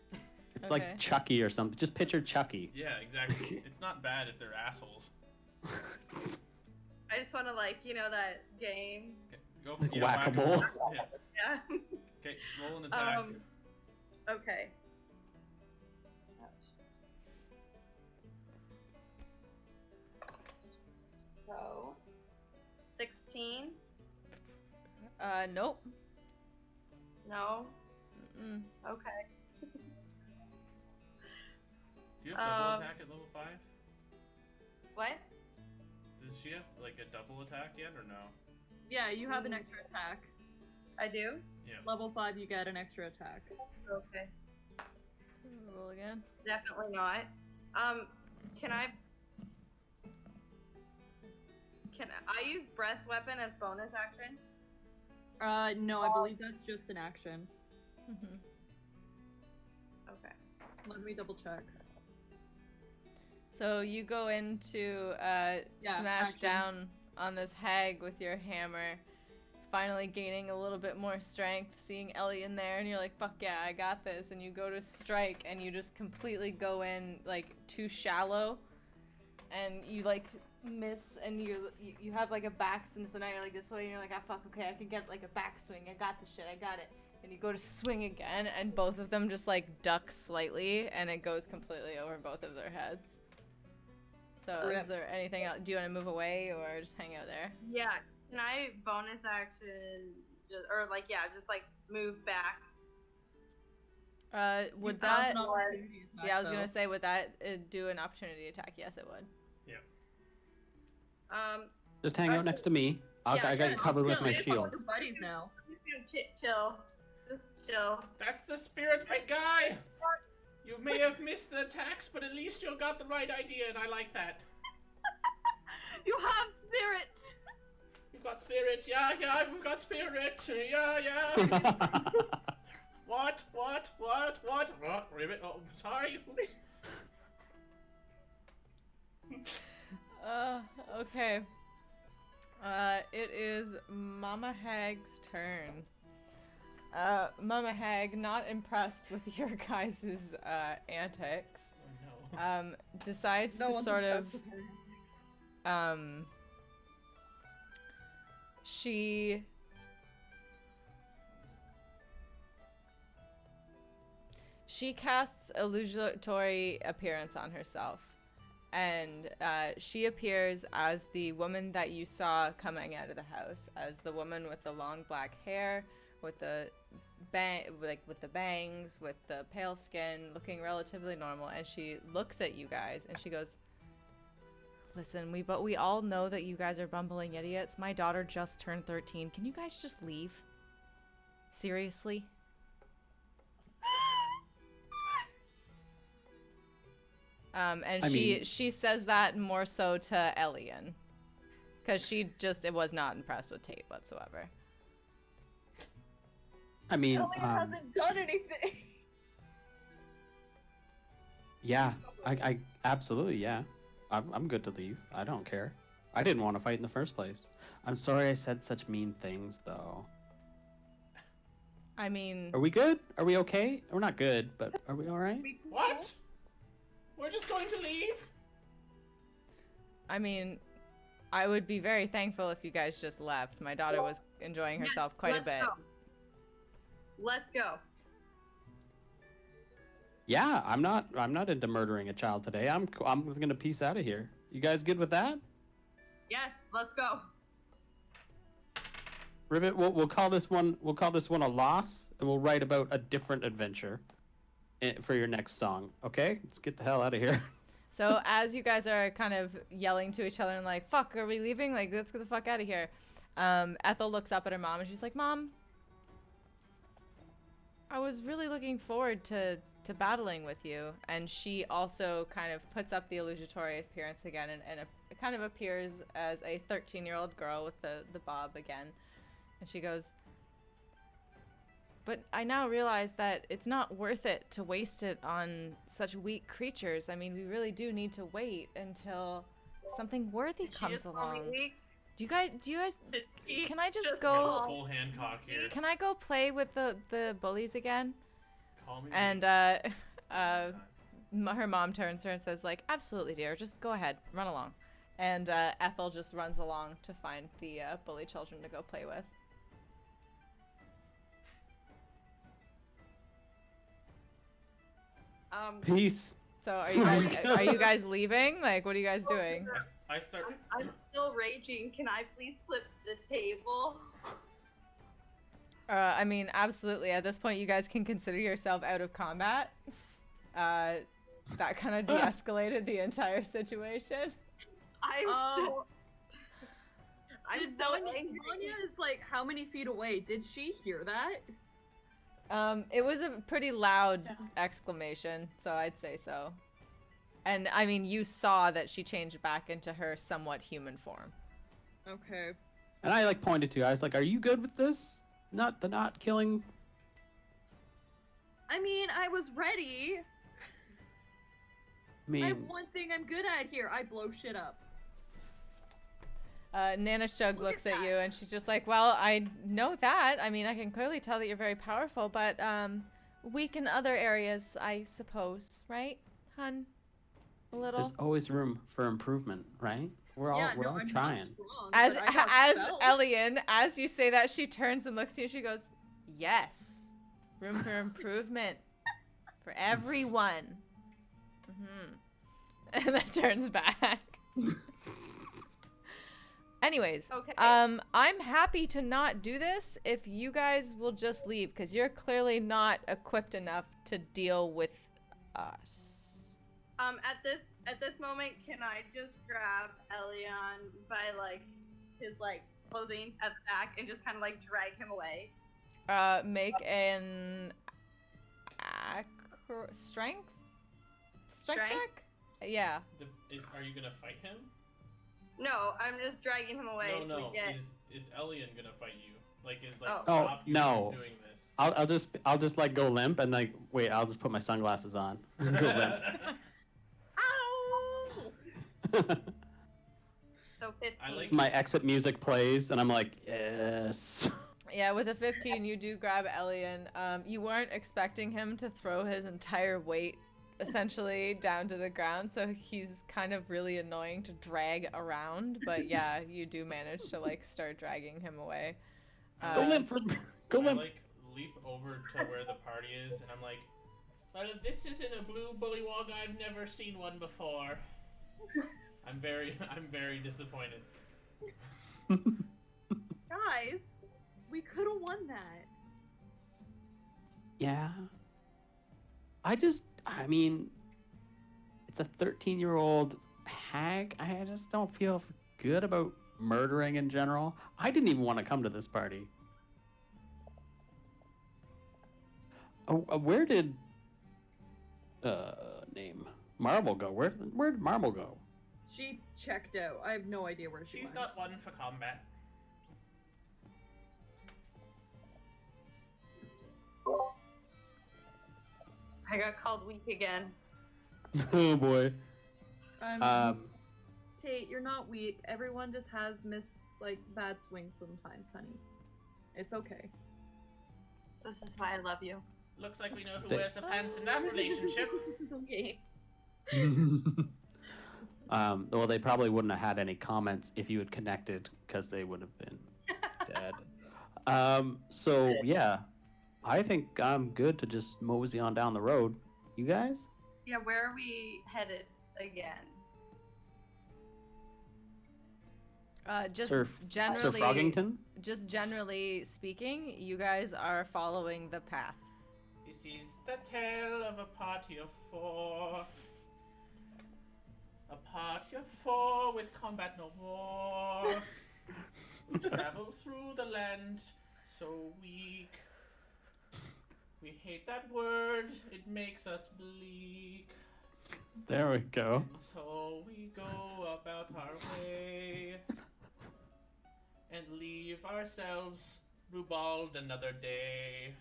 It's Okay. like Chucky or something. Just picture Chucky. Yeah, exactly. It's not bad if they're assholes. I just want to like, you know, that game. Okay, go for Whack-a-mole. Yeah. Yeah. Okay, roll an attack. Okay. So, 16. Nope. No. Mm-mm. Okay. Do you have double attack at level 5? What? Does she have like a double attack yet or no? Yeah, you have an extra attack. I do. Yeah. Level 5, you get an extra attack. Okay. Roll again. Definitely not. Can I use breath weapon as bonus action? No, I believe that's just an action. Mm-hmm. Okay. Let me double check. So you go in to smash action. down on this hag with your hammer, finally gaining a little bit more strength, seeing Ellie in there, and you're like, fuck yeah, I got this. And you go to strike, and you just completely go in, like, too shallow, and you, like, miss, and you have, like, a backswing, so now you're, like, this way, and you're like, ah, fuck, okay, I can get, like, a backswing. I got this shit, I got it. And you go to swing again, and both of them just, like, duck slightly, and it goes completely over both of their heads. So is there anything else? Do you want to move away or just hang out there? Yeah. Can I bonus action, just like move back? Would That was that? an opportunity attack, Yeah, I was though. gonna say, would that do an opportunity attack? Yes, it would. Just hang out next to me. I got you covered with my shield. We're buddies now. I'm just gonna chill. Just chill. That's the spirit, my guy! You may have missed the attacks, but at least you got the right idea, and I like that. You have spirit! We've got spirit, yeah, we've got spirit, yeah. What? Ribbit, oh, sorry. Oops. Okay. It is Mama Hag's turn. Mama Hag, not impressed with your guys' antics, Oh, no. decides No to one's sort of, impressed with her antics. she She casts illusory appearance on herself. And she appears as the woman that you saw coming out of the house, as the woman with the long black hair, with the with the bangs, with the pale skin, looking relatively normal. And she looks at you guys and she goes, "Listen, we all know that you guys are bumbling idiots. My daughter just turned 13. Can you guys just leave? Seriously?" And she says that more so to Elian, because it was not impressed with Tate whatsoever. I mean, Elian hasn't done anything. yeah, I absolutely, yeah. I'm good to leave. I don't care. I didn't want to fight in the first place. I'm sorry I said such mean things, though. I mean, Are we good? Are we okay? We're not good, but are we all right? What? We're just going to leave? I mean, I would be very thankful if you guys just left. My daughter was enjoying herself quite a bit. Let's go. Yeah, I'm not into murdering a child today. I'm gonna peace out of here. You guys good with that? Yes, let's go. Ribyet, we'll call this one a loss, and we'll write about a different adventure for your next song. Okay, let's get the hell out of here. So as you guys are kind of yelling to each other and like, "Fuck, are we leaving? Like, let's get the fuck out of here." Ethel looks up at her mom and she's like, "Mom, I was really looking forward to battling with you." And she also kind of puts up the illusory appearance again and it kind of appears as a 13-year-old girl with the bob again. And she goes, "But I now realize that it's not worth it to waste it on such weak creatures. I mean, we really do need to wait until something worthy comes along. Do you guys can I just go Full Hancock here. Can I go play with the bullies again?" Call me. And her mom turns to her and says, like, "Absolutely, dear. Just go ahead. Run along." And Ethel just runs along to find the bully children to go play with. Peace. So are you guys leaving? Like, what are you guys doing? I start. I'm still raging. Can I please flip the table? I mean, absolutely. At this point, you guys can consider yourself out of combat. That kind of de-escalated the entire situation. I'm so angry. Vanya is like how many feet away? Did she hear that? It was a pretty loud exclamation, so I'd say so. And I mean, you saw that she changed back into her somewhat human form. Okay. And I like pointed to you. I was like, "Are you good with this? Not killing." I mean, I was ready. I mean, I have one thing I'm good at here. I blow shit up. Nana Shug looks at you and she's just like, "Well, I know that. I mean, I can clearly tell that you're very powerful, but weak in other areas, I suppose, right, hun? A little." there's always room for improvement, right? We're all I'm trying. Not strong, As but I have spells. Elian, as you say that, she turns and looks at you. She goes, "Yes, room for improvement for everyone." And then turns back. Anyways, Okay. I'm happy to not do this if you guys will just leave, because you're clearly not equipped enough to deal with us. At this moment, can I just grab Elion by like his clothing at the back and just kind of like drag him away? Make an strength check? Yeah. Are you gonna fight him? No, I'm just dragging him away. No. to get- Is Elian gonna fight you? Oh. Stop you no. from doing this. I'll just like go limp and like wait. I'll just put my sunglasses on. Go limp. Ow! So 15. I like- So my exit music plays, and I'm like, yes. Yeah, with a 15, you do grab Elian. You weren't expecting him to throw his entire weight essentially down to the ground, so he's kind of really annoying to drag around, but yeah, you do manage to like start dragging him away. Go limp. Go I limp. like leap over to where the party is, and I'm like, Well, if this isn't a blue bullywog, I've never seen one before. I'm very disappointed. Guys, we could have won that. Yeah. I mean, it's a 13-year-old hag. I just don't feel good about murdering in general. I didn't even want to come to this party. Oh, where did name Marble go? Where did Marble go? She checked out. I have no idea where she She's went. not one for combat. I got called weak again. Oh boy. Tate, you're not weak. Everyone just has bad swings sometimes, honey. It's okay. This is why I love you. Looks like we know who wears the pants in that relationship. Okay. Well, they probably wouldn't have had any comments if you had connected, because they would have been dead. So yeah, I think I'm good to just mosey on down the road. You guys? Yeah, where are we headed again? Just Sir generally, Froggington? just generally speaking, you guys are following the path. This is the tale of a party of four. A party of four with combat no war. We travel through the land so weak. We hate that word, it makes us bleak. There we go. And so we go about our way and leave ourselves rubald another day.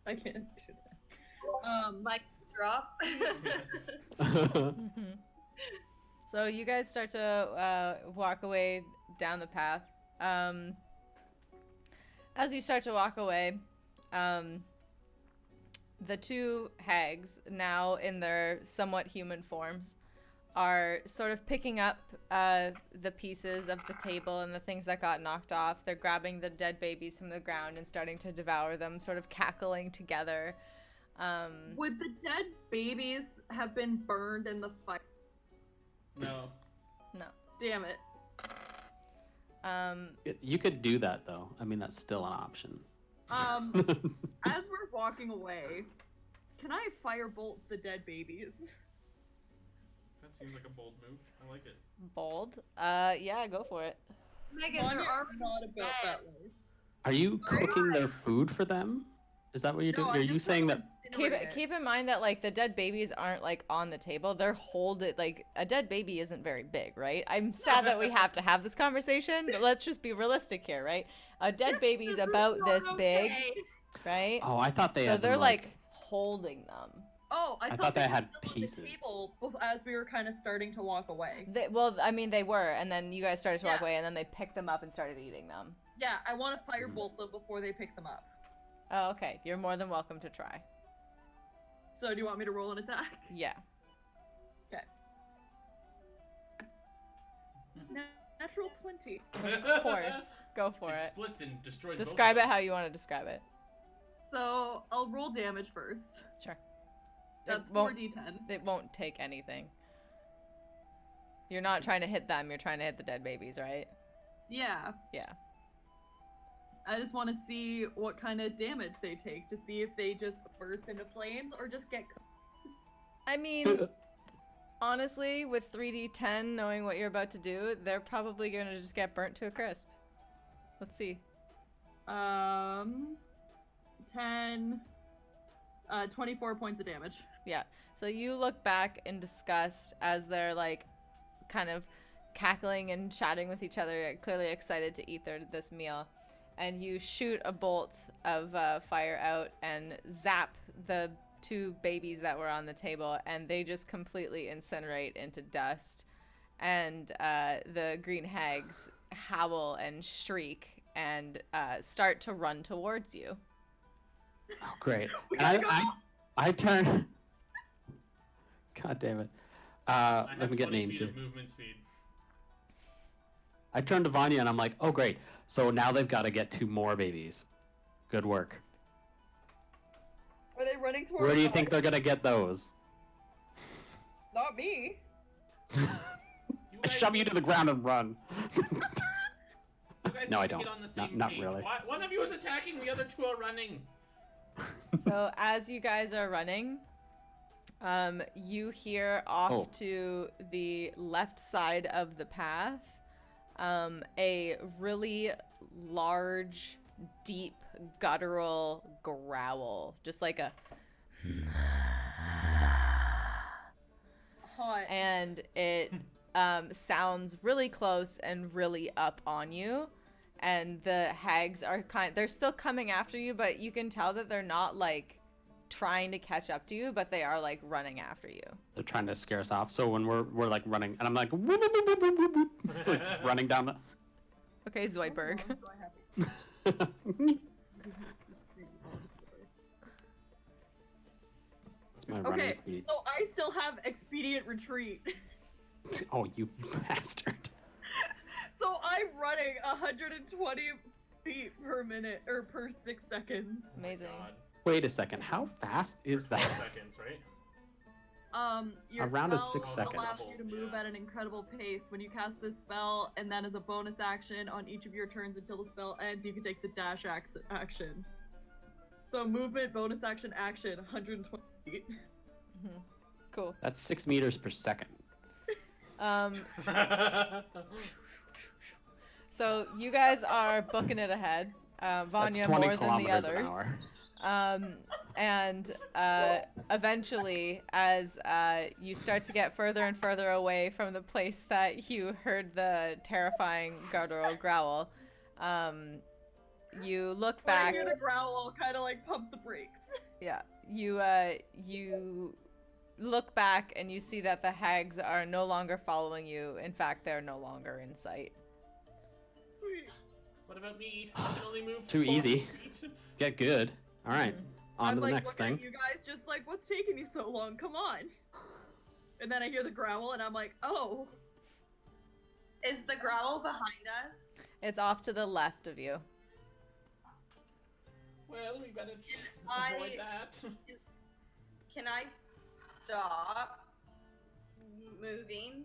I can't do that. Mic drop. Yes. So you guys start to walk away down the path. As you start to walk away, the two hags, now in their somewhat human forms, are sort of picking up the pieces of the table and the things that got knocked off. They're grabbing the dead babies from the ground and starting to devour them, sort of cackling together. Would the dead babies have been burned in the fire? No. No. Damn it. You could do that, though. I mean, that's still an option. As we're walking away, can I firebolt the dead babies? That seems like a bold move. I like it. Bold. Yeah, go for it. Megan, Vanya there is are not about that way. Are you cooking their food for them? Is that what you're doing? No, Are you saying that? Keep in mind that like the dead babies aren't like on the table. They're holded like a dead baby isn't very big, right? I'm sad that we have to have this conversation. But let's just be realistic here, right? A dead baby's about this big, right? Oh, I thought they So had they're them, like holding them. Oh, I thought they were had still on pieces. the table as we were kind of starting to walk away. Well, I mean, they were, and then you guys started to walk Yeah. away, and then they picked them up and started eating them. Yeah, I want to firebolt them before they pick them up. Oh, okay. You're more than welcome to try. So do you want me to roll an attack? Yeah. Okay. Natural 20. Of course. Go for It it. splits and destroys Describe both it how you want to describe it. So I'll roll damage first. Sure. That's It won't- 4d10. It won't take anything. You're not trying to hit them, you're trying to hit the dead babies, right? Yeah. Yeah. I just want to see what kind of damage they take to see if they just burst into flames or just get cooked. I mean, honestly, with 3d10, knowing what you're about to do, they're probably going to just get burnt to a crisp. Let's see. 10, 24 points of damage. Yeah. So you look back in disgust as they're like kind of cackling and chatting with each other, clearly excited to eat this meal. And you shoot a bolt of fire out and zap the two babies that were on the table, and they just completely incinerate into dust. And the green hags howl and shriek and start to run towards you. Oh, great. We And gotta I turn. God damn it. I Let have me get 20 names feet here. of movement speed. I turn to Vanya and I'm like, oh great. So now they've got to get 2 more babies. Good work. Are they running towards? Where do you think they're gonna get those? Not me. I shove you to the ground and run. You guys No, need I to don't. get on the same Not page. really. One of you is attacking, the other 2 are running. So as you guys are running, you hear off to the left side of the path a really large, deep, guttural growl, just like a Hot. and it sounds really close and really up on you. And the hags are they're still coming after you, but you can tell that they're not like trying to catch up to you, but they are like running after you. They're trying to scare us off. So when we're like running, and I'm like, whoop, whoop, whoop, whoop, whoop, whoop, like just running down the. Okay, Zoidberg. That's my Okay, running speed. so I still have expedient retreat. Oh, you bastard. So I'm running 120 feet per minute or per 6 seconds. Amazing. God. Wait a second. How fast is 4 that? seconds, right? Your Around a spell 6 seconds. allows you to move Yeah. at an incredible pace. When you cast this spell, and then as a bonus action on each of your turns until the spell ends, you can take the dash action. So movement, bonus action, 120 feet. Mhm. Cool. That's 6 meters per second. So you guys are booking it ahead. Vanya That's 20 more than the kilometers an others. hour. And eventually, as you start to get further and further away from the place that you heard the terrifying guttural growl, you look When I back. hear the growl, I'll kind of like pump the brakes. Yeah, you look back and you see that the hags are no longer following you. In fact, they're no longer in sight. Sweet. What about me? I can only move Too 4 easy. feet. Get good. All right. On I'm to the like next looking thing. at you guys, just like, what's taking you so long? Come on. And then I hear the growl, and I'm like, oh. Is the growl behind us? It's off to the left of you. Well, we better I- avoid that. Can I stop moving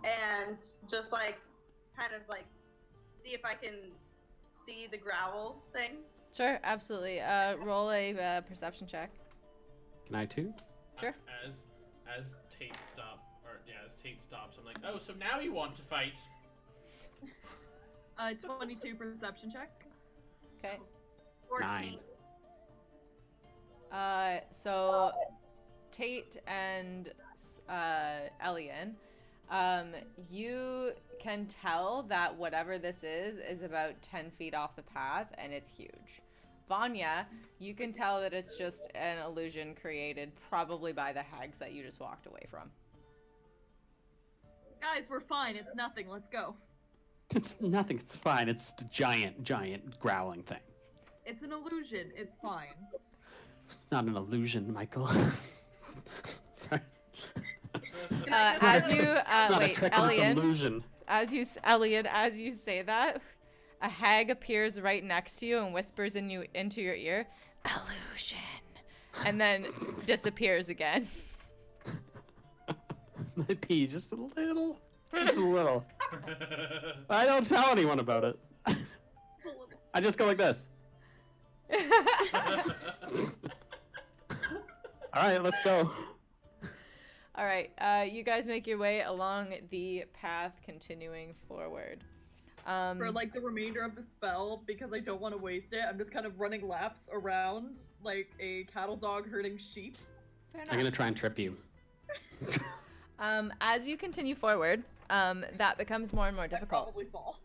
and just like kind of like see if I can see the growl thing? Sure, absolutely. Roll a perception check. Can I too? Sure. As Tate as Tate stops, I'm like, oh, so now you want to fight? 22 perception check. Okay. 14. 9. So Tate and Elian, you can tell that whatever this is about 10 feet off the path, and it's huge. Vanya, you can tell that it's just an illusion created probably by the hags that you just walked away from. Guys, we're fine. It's nothing. Let's go. It's nothing. It's fine. It's just a giant growling thing. It's an illusion. It's fine. It's not an illusion, Michael. Sorry. As you It's not a wait, trick. It's an Elian, illusion. Elian, as you say that, a hag appears right next to you and whispers into your ear, "Illusion," and then disappears again. My pee just a little. Just a little. I don't tell anyone about it. I just go like this. All right, let's go. All right, you guys make your way along the path, continuing forward. For like the remainder of the spell, because I don't want to waste it, I'm just kind of running laps around like a cattle dog herding sheep. Fair I'm gonna enough. try and trip you. As you continue forward, that becomes more and more I difficult. probably fall.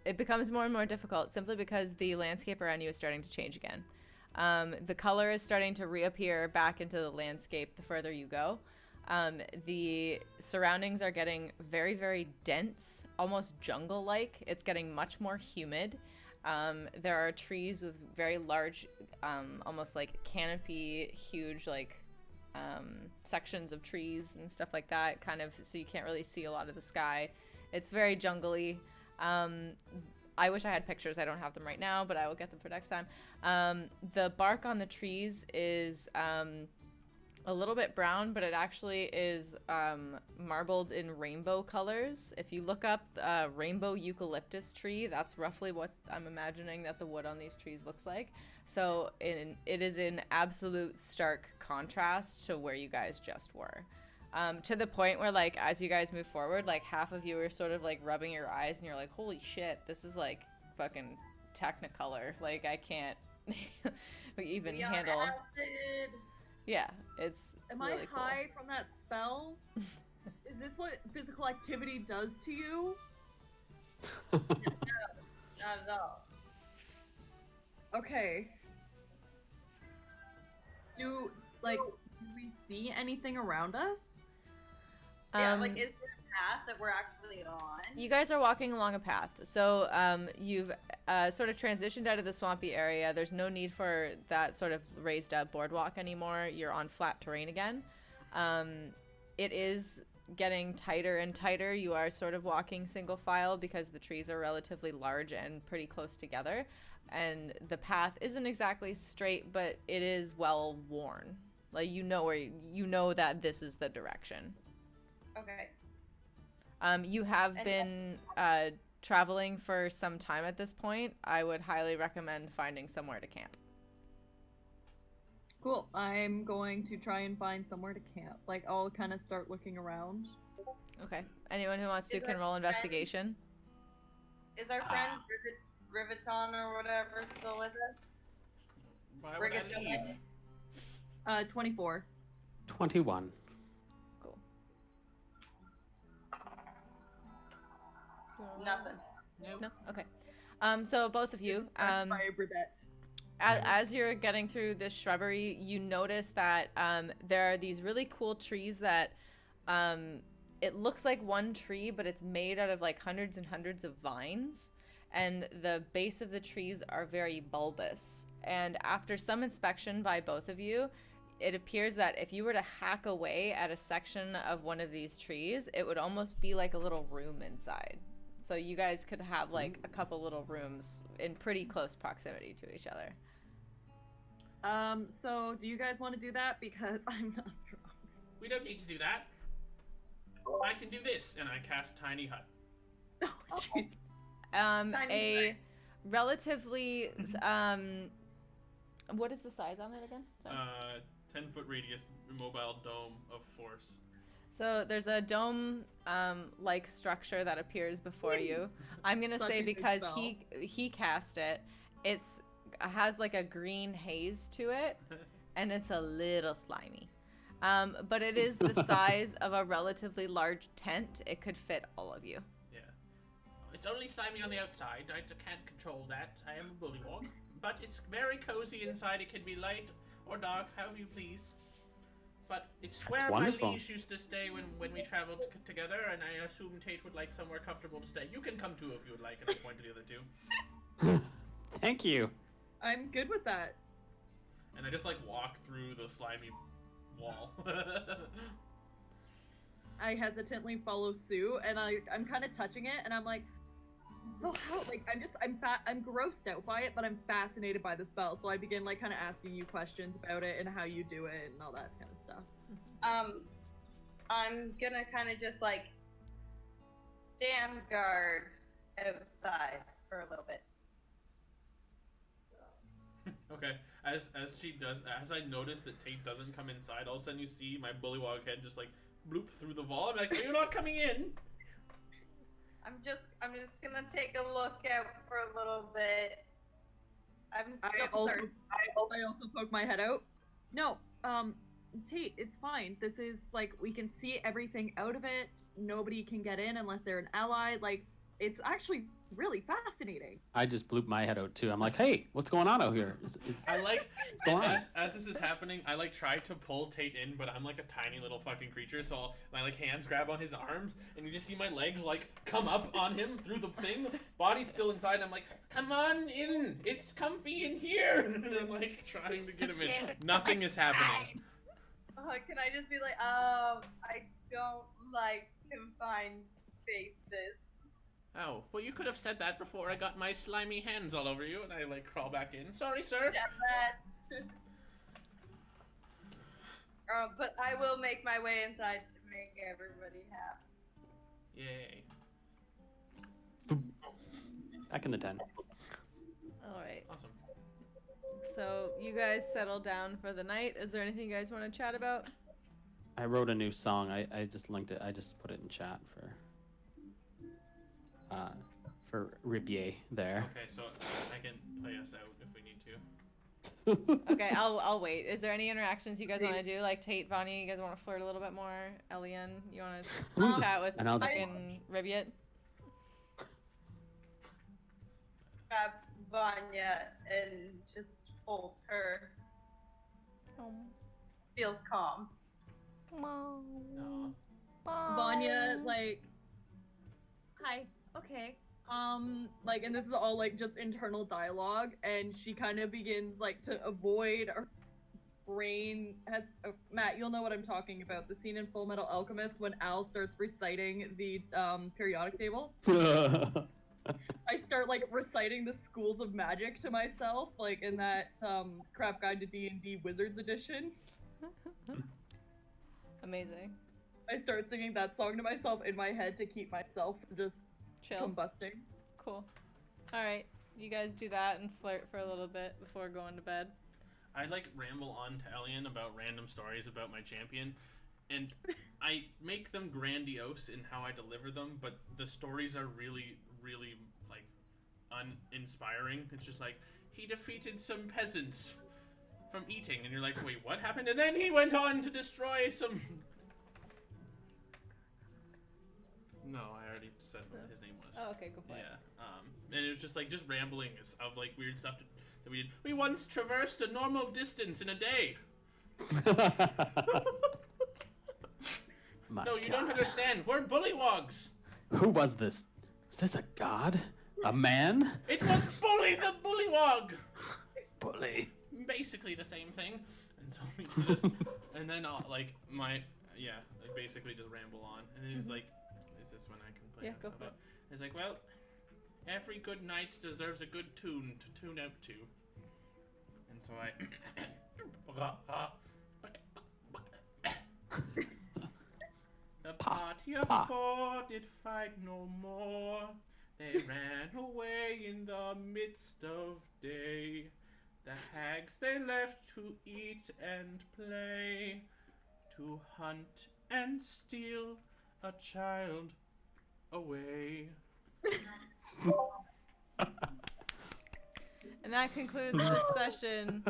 It becomes more and more difficult simply because the landscape around you is starting to change again. The color is starting to reappear back into the landscape the further you go. The surroundings are getting very, very dense, almost jungle-like. It's getting much more humid. There are trees with very large, almost like canopy, huge, like sections of trees and stuff like that, kind of, so you can't really see a lot of the sky. It's very jungly. I wish I had pictures. I don't have them right now, but I will get them for next time. The bark on the trees is a little bit brown, but it actually is marbled in rainbow colors. If you look up rainbow eucalyptus tree, that's roughly what I'm imagining that the wood on these trees looks like. So it is in absolute stark contrast to where you guys just were. To the point where, like, as you guys move forward, like, half of you are sort of, like, rubbing your eyes, and you're like, holy shit, this is, like, fucking Technicolor. Like, I can't even handle... Acid. Yeah, it's Am really I high from that spell? Is this what physical activity does to you? Not at all. Okay. Do we see anything around us? Yeah, like, is there a path that we're actually on? You guys are walking along a path. So you've sort of transitioned out of the swampy area. There's no need for that sort of raised up boardwalk anymore. You're on flat terrain again. It is getting tighter and tighter. You are sort of walking single file because the trees are relatively large and pretty close together. And the path isn't exactly straight, but it is well worn. Like, you know that this is the direction. Okay. You have been traveling for some time at this point. I would highly recommend finding somewhere to camp. Cool. I'm going to try and find somewhere to camp. Like, I'll kind of start looking around. Okay. Anyone who wants to Is can our roll friend- investigation. Is our friend Riveton or whatever still with us? Why would I leave? 24. 21. Cool. Nothing. Nope. No? Okay. So both of you, By Ribyet. as you're getting through this shrubbery, you notice that there are these really cool trees that it looks like one tree, but it's made out of like hundreds and hundreds of vines. And the base of the trees are very bulbous. And after some inspection by both of you, it appears that if you were to hack away at a section of one of these trees, it would almost be like a little room inside. So you guys could have like a couple little rooms in pretty close proximity to each other. So do you guys want to do that? Because I'm not drunk. We don't need to do that. I can do this, and I cast Tiny Hut. Oh, jeez. A relatively what is the size on it again? Sorry. 10-foot radius mobile dome of force. So there's a dome like structure that appears before you. I'm gonna Such say a good because spell. he cast it, it has like a green haze to it, and it's a little slimy. But it is the size of a relatively large tent. It could fit all of you. Yeah. It's only slimy on the outside. I can't control that. I am a bullywog. But it's very cozy inside. It can be light or dark, however you please. But it's where my wonderful. liege used to stay when we traveled together, and I assume Tate would like somewhere comfortable to stay. You can come too if you would like, and I point to the other two. Thank you. I'm good with that. And I just like walk through the slimy wall. I hesitantly follow suit, and I'm kind of touching it, and I'm like, so how? Like, I'm grossed out by it, but I'm fascinated by the spell. So I begin like kind of asking you questions about it and how you do it and all that kind of stuff. I'm gonna kind of just like stand guard outside for a little bit. Okay. As she does, as I notice that Tate doesn't come inside, all of a sudden you see my bullywog head just like bloop through the wall. I'm like, are you not coming in? I'm just gonna take a look out for a little bit. I still thirsty. also poke my head out. No, Tate, it's fine. This is like, we can see everything out of it. Nobody can get in unless they're an ally. Like, it's actually really fascinating. I just blew my head out too. I'm like, hey, what's going on out here? I like, Go on. as this is happening, I like try to pull Tate in, but I'm like a tiny little fucking creature, so my like hands grab on his arms, and you just see my legs like come up on him through the thing. Body's still inside, and I'm like, come on in, it's comfy in here. And I'm like trying to get him in. Nothing is happening. Can I just be like, I don't like confined spaces. Oh, well, you could have said that before I got my slimy hands all over you, and I, like, crawl back in. Sorry, sir. Damn it. But I will make my way inside to make everybody happy. Yay. Back in the tent. All right. Awesome. So you guys settle down for the night. Is there anything you guys want to chat about? I wrote a new song. I just linked it. I just put it in chat for Ribyet there. Okay, so I can play us out if we need to. Okay, I'll wait. Is there any interactions you guys want to do? Like Tate, Vanya, you guys want to flirt a little bit more? Elian, you want to chat with And I'll- fucking Ribyet? Grab Vanya and just hold her. Feels calm. Aw. Vanya, like, hi, okay. Like, and this is all, like, just internal dialogue, and she kind of begins, like, to avoid her brain has, Matt, you'll know what I'm talking about, the scene in Full Metal Alchemist when Al starts reciting the, periodic table. I start, like, reciting the schools of magic to myself, like, in that, Crap Guide to D&D Wizards edition. Amazing. I start singing that song to myself in my head to keep myself from just Chill. combusting. Cool. All right. You guys do that and flirt for a little bit before going to bed. I like ramble on to Elian about random stories about my champion, and I make them grandiose in how I deliver them, but the stories are really, really like uninspiring. It's just like he defeated some peasants from eating, and you're like, wait, what happened? And then he went on to destroy some. No, I already said what his name was. Oh, okay, go for it. Yeah. And it was just like rambling of like weird stuff that we did. We once traversed a normal distance in a day. My No, you don't God. understand. We're bullywogs. Who was this? Is this a god? A man? It was Bully the Bullywog. Bully. Basically the same thing. And so we just, and then I basically just ramble on. And he's like, is this when I can play? Yeah, this go stuff for it. out? He's like, well, every good night deserves a good tune to tune out to. And so The party of four did fight no more. They ran away in the midst of day. The hags they left to eat and play, to hunt and steal a child away. And that concludes this session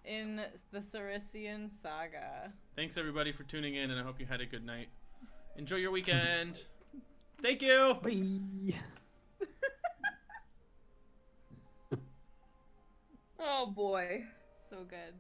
in the Cyriccian Saga. Thanks everybody for tuning in, and I hope you had a good night. Enjoy your weekend. Thank you. Bye. Oh boy. So good.